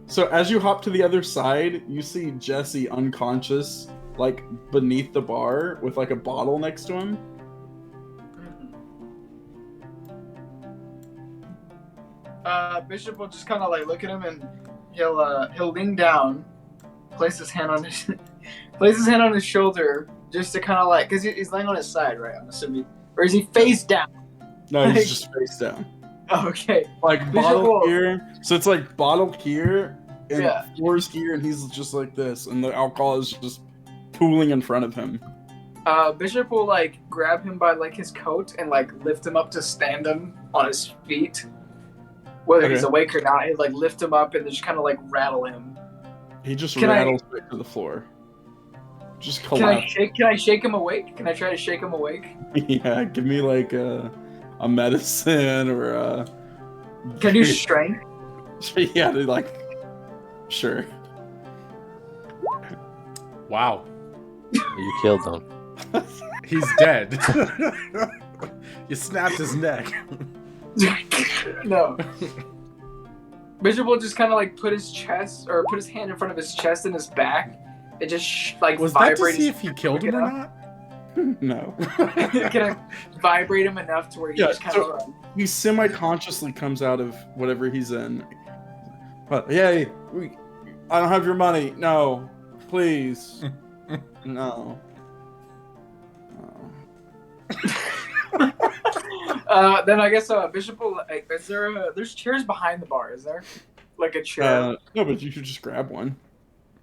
So as you hop to the other side, you see Jesse unconscious, beneath the bar with a bottle next to him. Bishop will just kind of look at him, and he'll lean down, place his hand on his shoulder, just to kind of because he's laying on his side, right? I'm assuming, or is he face down? No, he's just face down. Oh, okay. Bottle will- here. So it's bottle here, and Yeah. floor's here, and he's just like this, and the alcohol is just pooling in front of him. Bishop will grab him by his coat and lift him up to stand him on his feet. Whether he's Okay. awake or not, he'll lift him up and just kind of rattle him. He just Can I- rattles right to the floor. Just Can collapse. I shake him awake? Can I try to shake him awake? Yeah, give me a medicine or a. Can I do strength? Yeah, sure. Wow. You killed him. He's dead. You snapped his neck. No. Bishop will just kind of like put his chest or put his hand in front of his chest and his back. It just like Was that to vibrates. see if he killed him or not? No. Can I vibrate him enough to where he just kind of he semi-consciously comes out of whatever he's in. But yay, I don't have your money. No, please, no. Then I guess Bishop will. Like, is there? There's chairs behind the bar. Is there? Like a chair. No, but you should just grab one.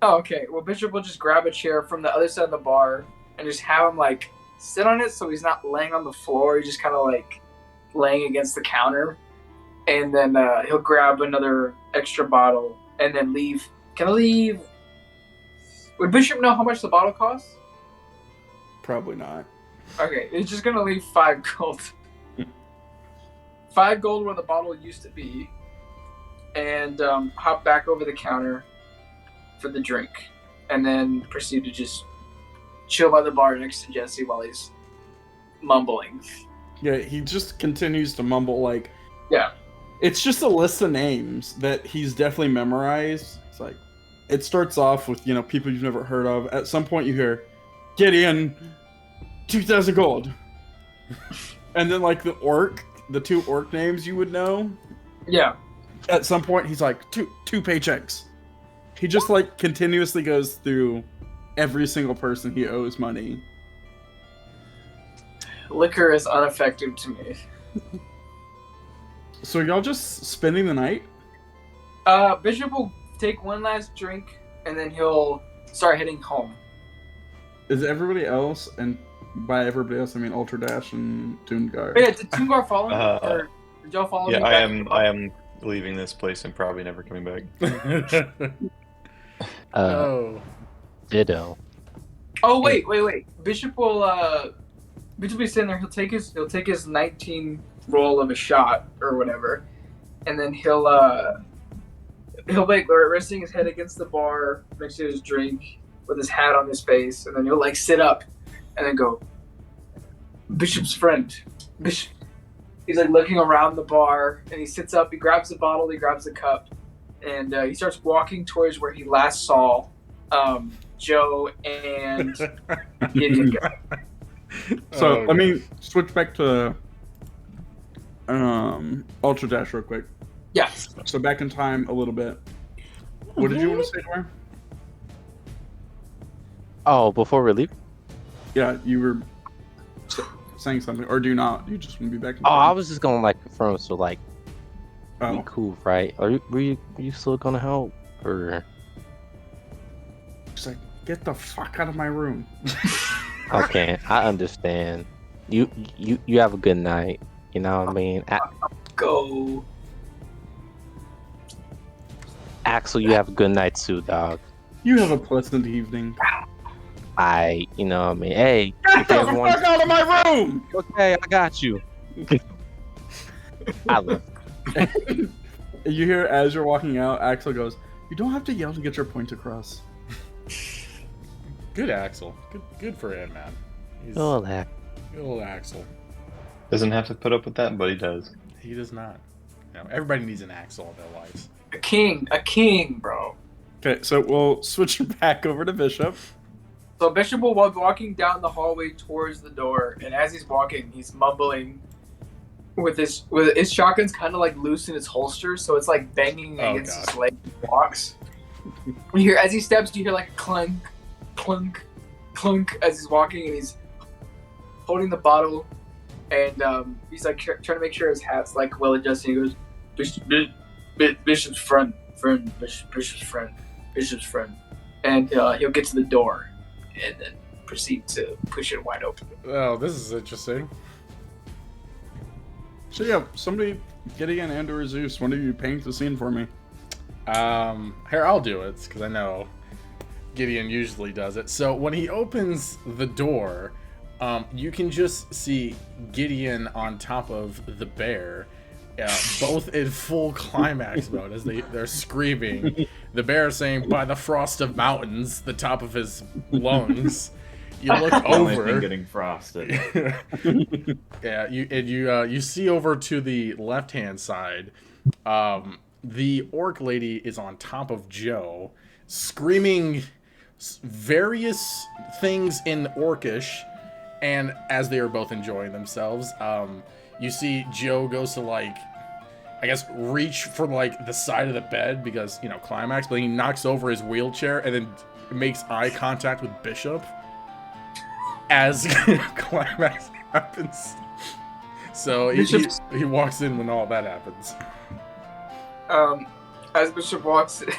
Oh, okay. Well, Bishop will just grab a chair from the other side of the bar and just have him like sit on it, so he's not laying on the floor. He's just kind of like laying against the counter, and then he'll grab another extra bottle and then leave. Can I leave? Would Bishop know how much the bottle costs? Probably not. Okay, he's just gonna leave 5 gold. 5 gold where the bottle used to be, and hop back over the counter for the drink, and then proceed to just chill by the bar next to Jesse while he's mumbling. Yeah, he just continues to mumble like, Yeah. It's just a list of names that he's definitely memorized. It's like, it starts off with, people you've never heard of. At some point you hear, Gideon, 2,000 gold. And then like the 2 orc names you would know. Yeah. At some point he's like, two paychecks. He just like continuously goes through every single person he owes money. Liquor is ineffective to me. So y'all just spending the night? Bishop will take one last drink, and then he'll start heading home. Is everybody else, and by everybody else I mean Ultra Dash and Toongar? Yeah, did Toongar follow me? Or did y'all follow me? Yeah, back? I am leaving this place and probably never coming back. Ditto. Oh wait. Bishop will be sitting there. He'll take his 19 roll of a shot or whatever, and then he'll like resting his head against the bar next to his drink with his hat on his face, and then he'll like sit up and then go, Bishop's friend. Bishop. He's like looking around the bar, and he sits up. He grabs the bottle. He grabs the cup, and he starts walking towards where he last saw Joe and Gideon. So let me switch back to Ultra Dash real quick. Yeah. So back in time a little bit. What did you want to say, Dwayne? Oh, before we leave? Yeah, you were saying something, or do you not? You just want to be back in Oh, time? I was just gonna like confirm. So like, be Oh. cool, right? Were you still gonna help, or? It's like, get the fuck out of my room. Okay, I understand. You have a good night. You know what I mean? Go. Axel, you have a good night too, dog. You have a pleasant evening. You know what I mean? Hey, Get if the everyone- fuck out of my room! okay, I got you. I love. You hear as you're walking out, Axel goes, "You don't have to yell to get your point across." Good Axel. Good for him, man. He's Oh, heck. good old Axel. Doesn't have to put up with that, but he does. He does not. Everybody needs an Axel in their lives. A king, bro. Okay, so we'll switch back over to Bishop. So Bishop will be walking down the hallway towards the door, and as he's walking, he's mumbling with his shotgun's kind of like loose in its holster, so it's like banging against his leg as he walks. You hear as he steps, you hear like a clunk, clunk, clunk as he's walking, and he's holding the bottle, and he's like trying to make sure his hat's like well adjusted. He goes, Bishop's friend, Bishop's friend, and he'll get to the door, and then proceed to push it wide open. Oh, this is interesting. So yeah, somebody, Gideon and or Zeus, one of you paint the scene for me. Here, I'll do it, because I know Gideon usually does it. So when he opens the door, you can just see Gideon on top of the bear, both in full climax mode as they're screaming. The bear is saying, "By the frost of mountains," the top of his lungs. you look The only thing over. getting frosted. Yeah, you see over to the left hand side. The orc lady is on top of Joe, screaming various things in Orcish, and as they are both enjoying themselves, you see Joe goes to like, I guess, reach for like the side of the bed because, you know, climax, but he knocks over his wheelchair and then makes eye contact with Bishop as climax happens. So he walks in when all that happens. As Bishop walks in,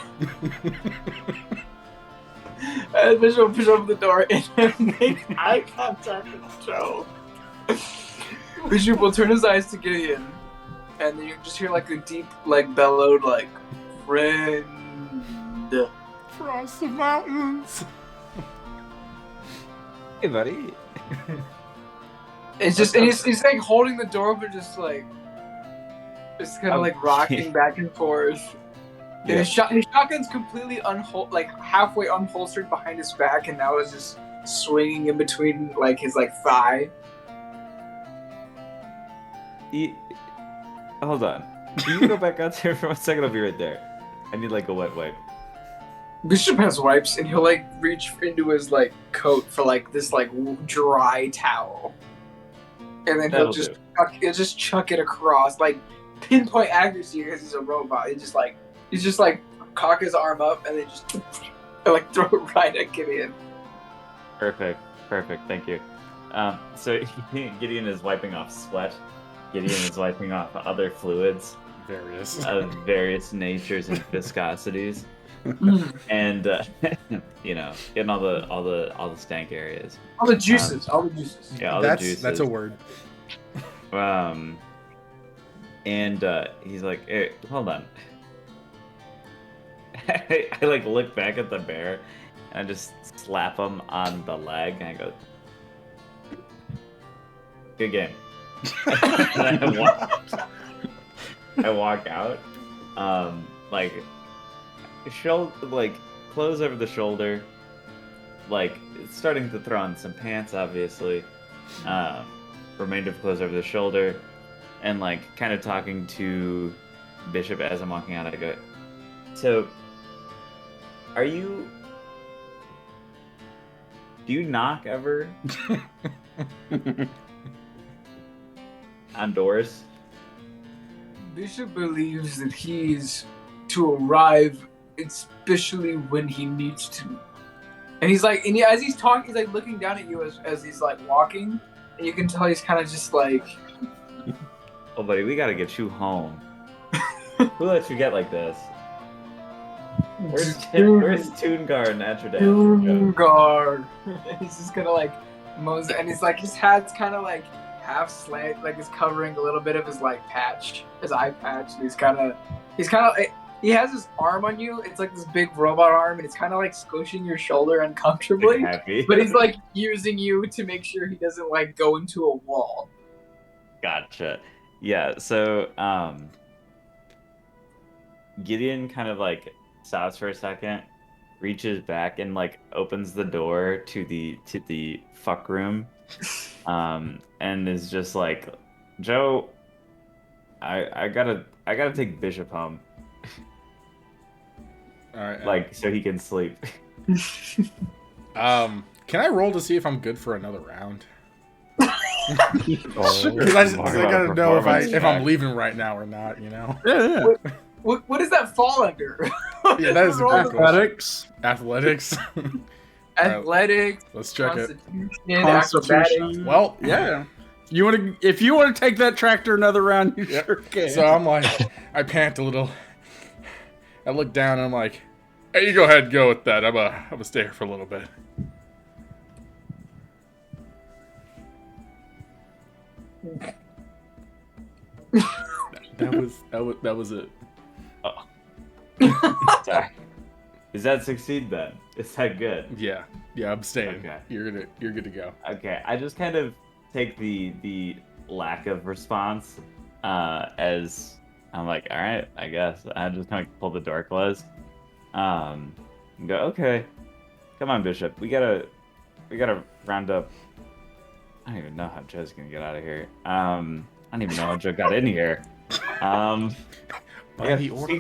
as Bishop pushes open the door and makes eye contact with Joe, Bishop will turn his eyes to Gideon, and then you just hear like a deep, like bellowed, like friend. Across the mountains. Hey, buddy. It's just, and he's like holding the door, but just kind of like rocking back and forth. And his shotgun's completely halfway unholstered behind his back, and now is just swinging in between like his like thigh. Hold on. Can you go back out there for 1 second? I'll be right there. I need like a wet wipe. Bishop has wipes, and he'll like reach into his like coat for like this like dry towel, and then he'll just chuck it across like pinpoint accuracy because he's a robot. He's just like cock his arm up and then just like throw it right at Gideon. Perfect. Thank you. So Gideon is wiping off sweat. Gideon is wiping off other fluids of various natures and viscosities. And you know, getting all the stank areas, all the juices. Yeah, all the juices. That's a word. And he's like, hey, hold on. I like look back at the bear and I just slap him on the leg and I go, good game. And I walk out, like clothes over the shoulder, like it's starting to throw on some pants, obviously. Remainder of clothes over the shoulder, and like kind of talking to Bishop as I'm walking out. I go, so do you knock ever on doors? Bishop believes that he's to arrive especially when he needs to. And he's like, and as he's talking, he's like looking down at you as he's like walking, and you can tell he's kind of just like, oh buddy, we gotta get you home. Who lets you get like this? Where's Toongar and Atrodad? Toongar. He's just kind of like and he's like, his hat's kind of like half slant, like it's covering a little bit of his like patch, his eye patch. And he's kind of he has his arm on you. It's like this big robot arm, and it's kind of like squishing your shoulder uncomfortably. Happy. But he's like using you to make sure he doesn't like go into a wall. Gotcha. Yeah. So Gideon kind of like stops for a second, reaches back, and like opens the door to the fuck room, and is just like, Joe, I gotta take Bishop home. All right. Like so he can sleep. Can I roll to see if I'm good for another round? Because I gotta know if I'm leaving right now or not. You know. Yeah. What does that fall under? Yeah, that is a good Athletics. Athletics. Athletics. Let's check it. Acrobatics. Well, Yeah. If you want to take that tractor another round, you sure can. So I'm like, I pant a little. I look down and I'm like, hey, you go ahead and go with that. I'm gonna stay here for a little bit. That was it. Oh. Sorry. Does that succeed then? Is that good? Yeah, I'm staying. Okay. You're good to go. Okay, I just kind of take the lack of response as I'm like, all right, I guess. I just kind of pull the door closed. And go, okay, come on, Bishop, we gotta gotta round up. I don't even know how Joe's gonna get out of here. I don't even know how Joe got in here. By the order.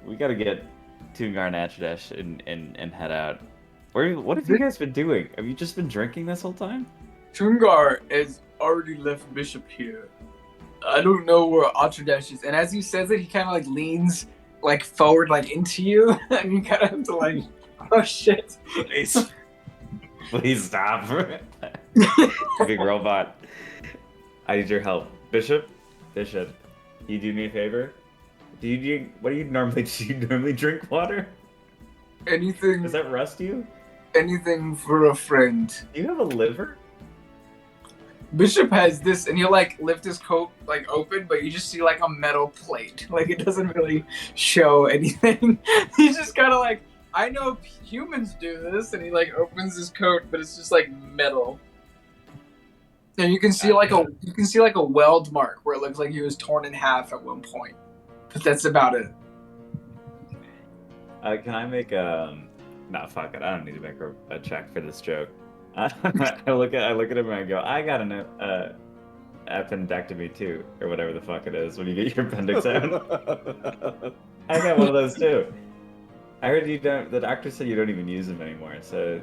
We gotta get Toongar and Ashtmjackson and head out. What have you guys been doing? Have you just been drinking this whole time? Tungar has already left Bishop here. I don't know where Ashtmjackson is. And as he says it, he kind of like leans like forward, like into you, and you kind of have to like, oh shit. Please stop. Big robot. I need your help. Bishop, you do me a favor? Do you normally drink water? Anything. Does that rust you? Anything for a friend. Do you have a liver? Bishop has this, and he'll like lift his coat like open, but you just see like a metal plate. Like it doesn't really show anything. He's just kind of like, I know humans do this, and he like opens his coat, but it's just like metal. And you can see like a weld mark where it looks like he was torn in half at one point. But that's about it. Can I make nah, fuck it. I don't need to make a check for this joke. I look at him and I go, I got an appendectomy too, or whatever the fuck it is when you get your appendix out. I got one of those too. I heard you don't. The doctor said you don't even use them anymore, so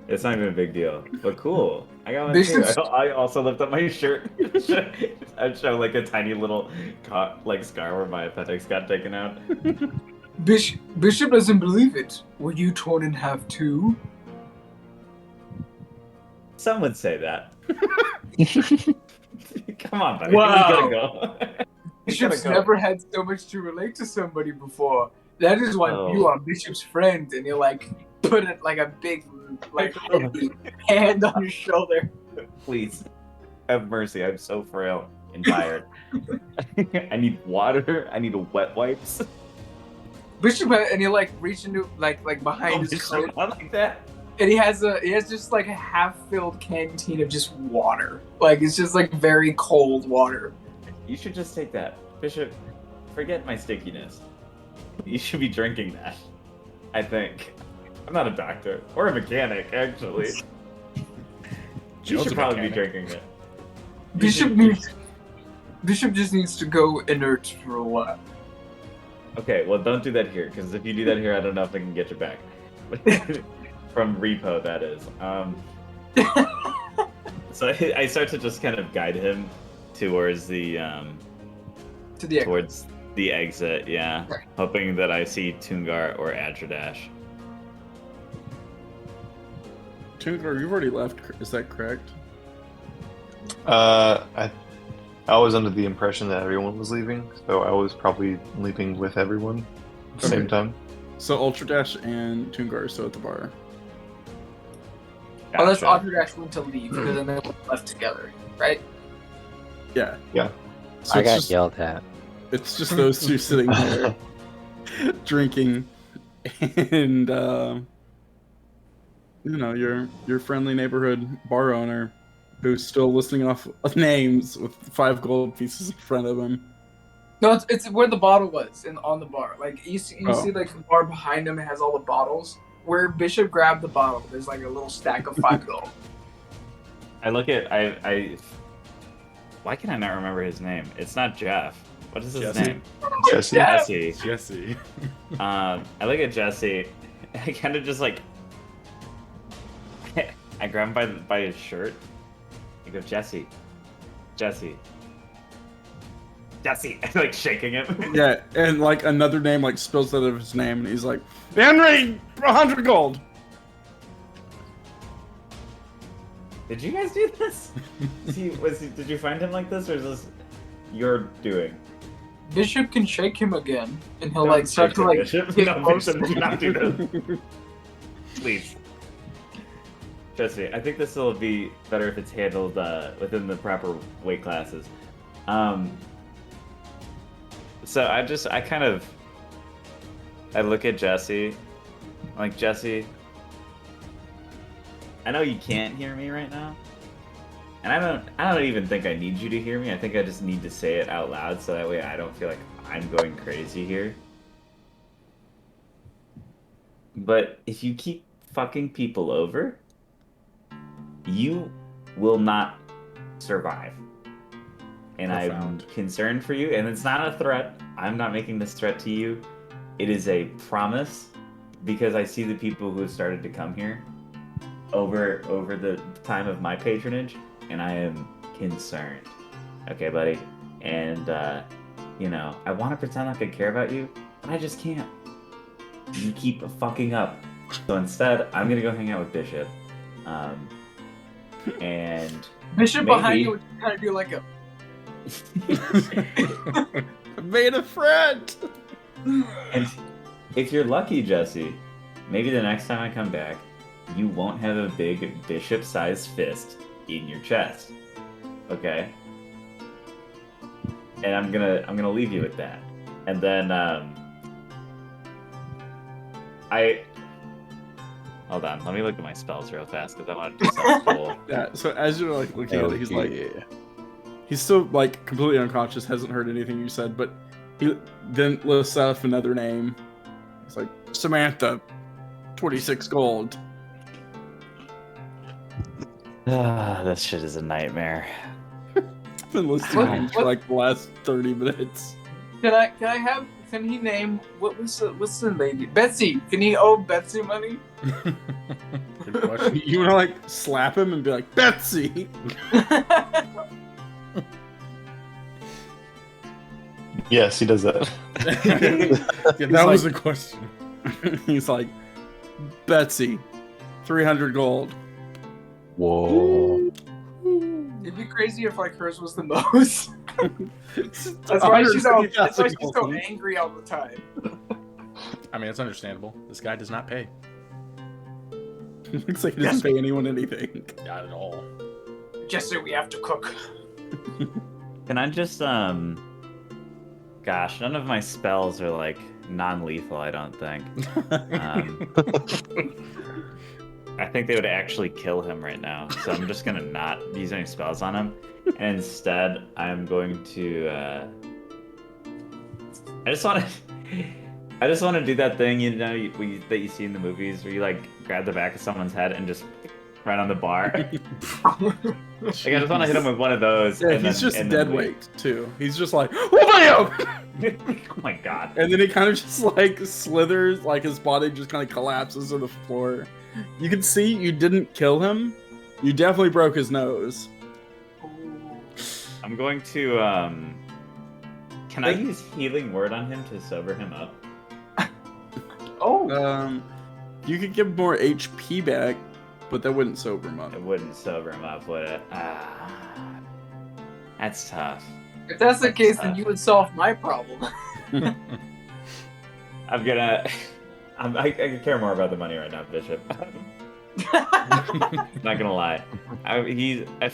it's not even a big deal. But cool. I got one too. I also lift up my shirt. I show like a tiny little like scar where my appendix got taken out. Bishop doesn't believe it. Were you torn in half too? Some would say that. Come on, buddy. Wow. We gotta go. Bishop's never had so much to relate to somebody before. That is why you are Bishop's friend, and you like put it like a big like hand on your shoulder. Please, have mercy. I'm so frail and tired. I need water. I need wet wipes. Bishop, and he like reach into like behind his coat, not like that. and he has just like a half-filled canteen of just water. Like it's just like very cold water. You should just take that, Bishop. Forget my stickiness. You should be drinking that. I think. I'm not a doctor or a mechanic, actually. You should probably be drinking it. Bishop just needs to go inert for a while. Okay, well, don't do that here, because if you do that here, I don't know if I can get you back. From repo, that is. So I start to just kind of guide him towards the towards the exit, yeah, right. Hoping that I see Toongar or Ashtmjackson. Toongar, you've already left. Is that correct? I was under the impression that everyone was leaving, so I was probably leaving with everyone at the same time. So Ultra Dash and Toongar are still at the bar. Unless Ashtmjackson went to leave, because then they left together, right? Yeah. Yeah. So I got yelled at. It's just those two sitting there drinking, and you know, your friendly neighborhood bar owner who's still listing off names with 5 gold pieces in front of him. No, it's where the bottle was on the bar. Like you see like the bar behind him. It has all the bottles. Where Bishop grabbed the bottle, there's like a little stack of 5 gold. I look at I. Why can I not remember his name? It's not Jeff. What is his Jesse. name? Jesse. Jesse. I look at Jesse. I kind of just like. I grab him by his shirt. I go, Jesse. I'm like shaking him. Yeah, and like another name like spills out of his name, and he's like, Henry, 100 gold. Did you guys do this? Did you find him like this, or is this your doing? Bishop can shake him again, and he'll like start to like Bishop? get No, close. Bishop, do not do this. Please. Trust me, I think this will be better if it's handled within the proper weight classes. So I look at Jesse. I'm like, Jesse, I know you can't hear me right now. And I don't even think I need you to hear me. I think I just need to say it out loud so that way I don't feel like I'm going crazy here. But if you keep fucking people over, you will not survive. And Profound. I'm concerned for you, and it's not a threat. I'm not making this threat to you. It is a promise, because I see the people who have started to come here over the time of my patronage, and I am concerned. Okay, buddy? And, you know, I want to pretend like I care about you, but I just can't. You keep fucking up. So instead, I'm gonna go hang out with Bishop. And Bishop maybe... behind you would kind of do like a. Made a friend. And if you're lucky, Jesse, maybe the next time I come back, you won't have a big bishop-sized fist in your chest. Okay? And I'm gonna leave you with that. And then hold on, let me look at my spells real fast because I want to do something cool. Yeah. So as you're like looking at it, he's like, yeah. he's still like completely unconscious, hasn't heard anything you said, but he then lists off another name. It's like Samantha, 26 gold. This shit is a nightmare. Been listening to him for like the last 30 minutes. Can he name what's the lady? Betsy. Can he owe Betsy money? Good question. You want to like slap him and be like, Betsy. Yes, he does that. Yeah, that was the question. He's like, Betsy, 300 gold. Whoa. It'd be crazy if like hers was the most. That's why she's so angry all the time. I mean, it's understandable. This guy does not pay. Looks like he doesn't pay anyone anything. Not at all. Jesse, we have to cook. Can I just gosh, none of my spells are like non-lethal, I don't think. I think they would actually kill him right now, so I'm just gonna not use any spells on him, and instead I'm going to I just want to do that thing, you know, that you see in the movies where you like grab the back of someone's head and just right on the bar. Like I just want to hit him with one of those. Yeah, and he's then, just and dead then weight too. He's just like, oh my god! And then he kind of just like slithers, like his body just kind of collapses to the floor. You can see you didn't kill him. You definitely broke his nose. I'm going to can I use healing word on him to sober him up? You could give him more HP back, but that wouldn't sober him up. It wouldn't sober him up, would it? That's tough. If that's the case, then you would solve my problem. I could care more about the money right now, Bishop. Not gonna lie. I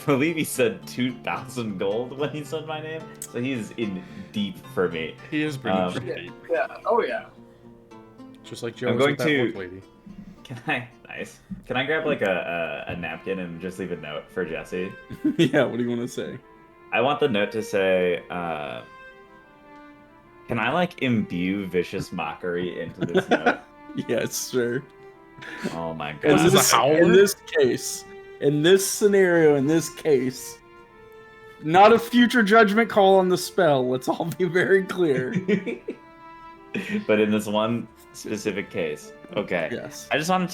believe he said 2,000 gold when he said my name, so he's in deep for me. He is pretty deep. Yeah. Oh yeah. Just like Joe I'm was going with that to- orc lady. Can I grab like a napkin and just leave a note for Jesse? Yeah, what do you want to say? I want the note to say, can I like imbue vicious mockery into this note? Yes, sure. Oh my In god. this case, in this scenario, in this case, not a future judgment call on the spell. Let's all be very clear. But in this one specific case, okay. Yes. I just wanted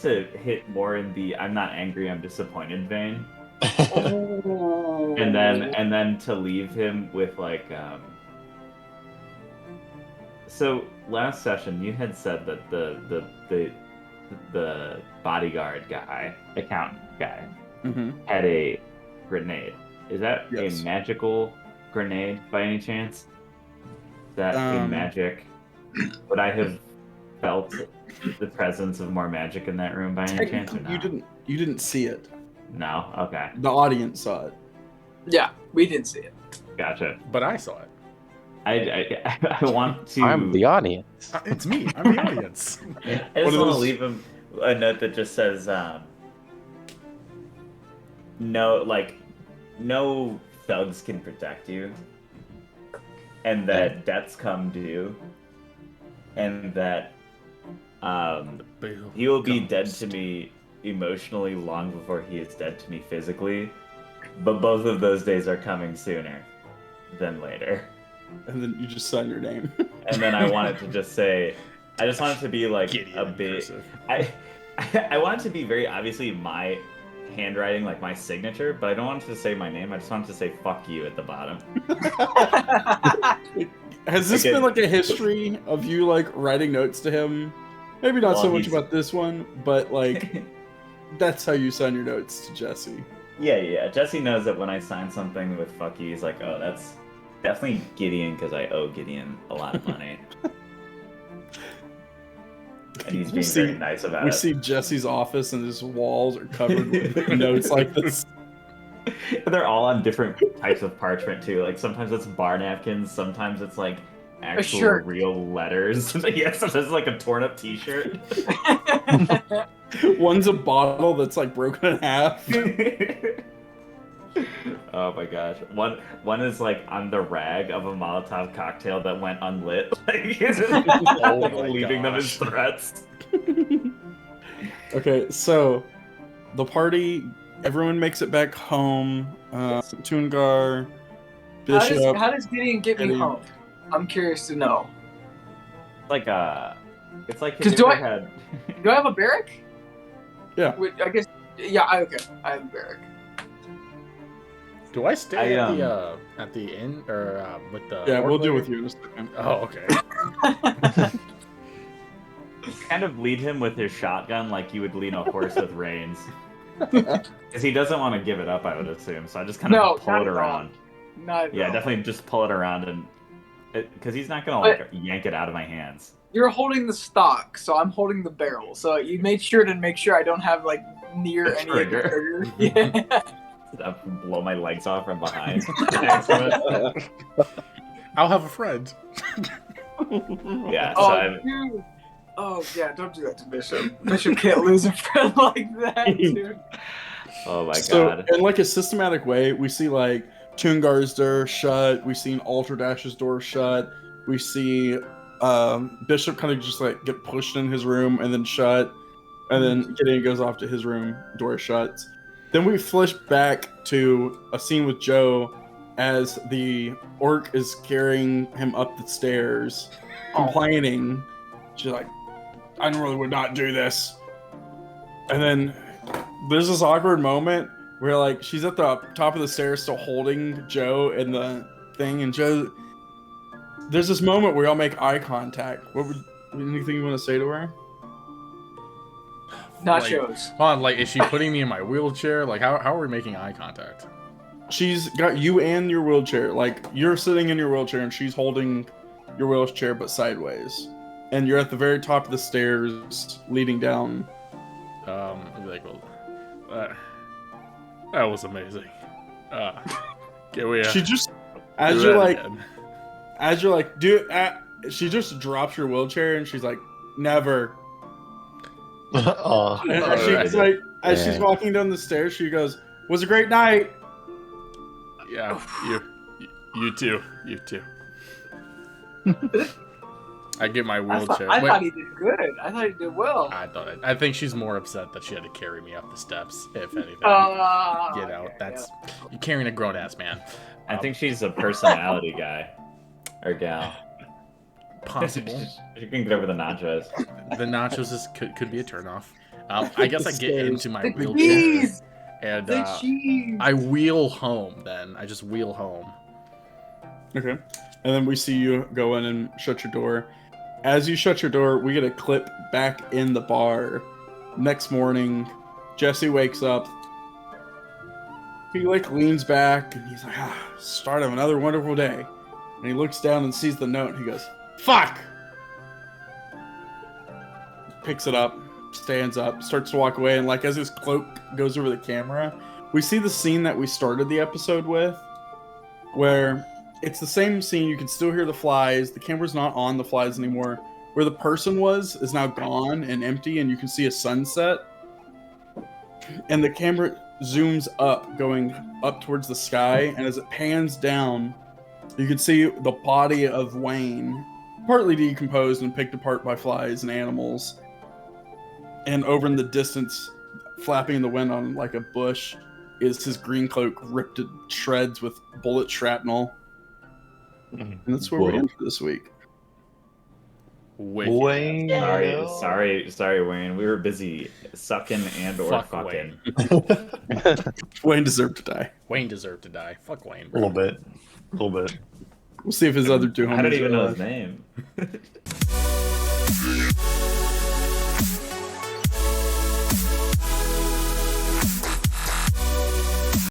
to hit more in the I'm not angry, I'm disappointed vein. And then to leave him with like so last session you had said that the bodyguard guy, accountant guy, had a grenade. Is that Yes. a magical grenade by any chance? Is that in magic? Would I have felt the presence of more magic in that room by any chance or no? You didn't see it. No? Okay. The audience saw it. Yeah, we didn't see it. Gotcha. But I saw it. I want to... I'm the audience. It's me. I'm the audience. I just want to leave him a note that just says, no thugs can protect you, and that debts come due, and that he will be dead to me. emotionally long before he is dead to me physically, but both of those days are coming sooner than later. And then you just sign your name. And then I wanted to just say, I just want it to be like Gideon a bit. cursive. I want it to be very obviously my handwriting, like my signature, but I don't want it to say my name. I just want it to say "fuck you" at the bottom. Has this Okay. been like a history of you like writing notes to him? Maybe not Well, so much he's- about this one, but like that's how you sign your notes to Jesse. Yeah. Jesse knows that when I sign something with "fuck you," he's like, "Oh, that's definitely Gideon because I owe Gideon a lot of money." And he's being very nice about We it. see Jesse's office and his walls are covered with notes like this. They're all on different types of parchment too. Like sometimes it's bar napkins, sometimes it's like actual shirt. real letters. Yeah, sometimes it's like a torn up T-shirt. One's a bottle that's like broken in half. Oh my gosh. One is like on the rag of a Molotov cocktail that went unlit. Like, Oh my leaving them as gosh. threats. Okay, so the party, everyone makes it back home. Tungar, Bishop. How does Gideon get me Gideon. home? I'm curious to know. Like it's like 'Cause have do you I- ever had Do I have a barrack? Yeah. Wait, I guess. Yeah. Okay. I have a barrack. Do I stay I, at the inn or with the? Yeah, we'll deal roleplayer? with you in a second. Oh, okay. kind of lead him with his shotgun like you would lead a horse with reins. Because he doesn't want to give it up, I would assume. So I just kind of No, pull not it at all. around. Not Yeah, at all. definitely just pull it around and because he's not gonna But- like yank it out of my hands. You're holding the stock, so I'm holding the barrel. So you made sure to make sure I don't have like near The any of the trigger. trigger. Yeah. I'll blow my legs off from behind. I'll have a friend. Yeah, so Oh, I'm, dude. Oh yeah, don't do that to Bishop. Bishop can't lose a friend like that, dude. oh my So, god. in like a systematic way, we see like Tungar's door shut. We see Alter Dash's door shut. We see Bishop kind of just like get pushed in his room and then shut, and then Gideon goes off to his room, door shuts. Then we flash back to a scene with Joe as the orc is carrying him up the stairs, complaining. She's like, "I really would not do this." And then there's this awkward moment where like she's at the top of the stairs still holding Joe in the thing, and Joe. There's this moment where y'all make eye contact. Anything you want to say to her? Nachos. Hold on, like, is she putting me in my wheelchair? Like, how are we making eye contact? She's got you and your wheelchair. Like you're sitting in your wheelchair and she's holding your wheelchair but sideways. And you're at the very top of the stairs leading down. I'd be like, well, that was amazing. Can we? She just do that again? she just drops your wheelchair and she's like, "Never." Aw. And Alright. she's like, as she's Yeah. walking down the stairs, she goes, "Was a great night." Yeah, you too. I get my I wheelchair. thought, I Wait, thought he did good. I thought he did well. I think she's more upset that she had to carry me up the steps. If anything, get out. Okay, That's you're carrying a grown ass man. I think she's a personality guy. Or gal. Possible. She can get over the nachos. The nachos could be a turnoff. I guess I get into my The wheelchair cheese! and The cheese! I wheel home. Then I just wheel home. Okay. And then we see you go in and shut your door. As you shut your door, we get a clip back in the bar. Next morning, Jesse wakes up. He like leans back and he's like, start of another wonderful day. And he looks down and sees the note and he goes, "Fuck!" Picks it up, stands up, starts to walk away, and like as his cloak goes over the camera, we see the scene that we started the episode with, where it's the same scene. You can still hear the flies. The camera's not on the flies anymore. Where the person was is now gone and empty, and you can see a sunset. And the camera zooms up, going up towards the sky, and as it pans down, you can see the body of Wayne, partly decomposed and picked apart by flies and animals. And over in the distance, flapping in the wind on like a bush is his green cloak ripped to shreds with bullet shrapnel. And that's where we Whoa. end for this week. Wicked. Wayne, no. Sorry, Wayne. We were busy sucking and or Fuck fucking. Wayne deserved to die. Wayne deserved to die. Fuck Wayne. A little bit. A little bit. We'll see if his other two homies I don't even are know alive. his name.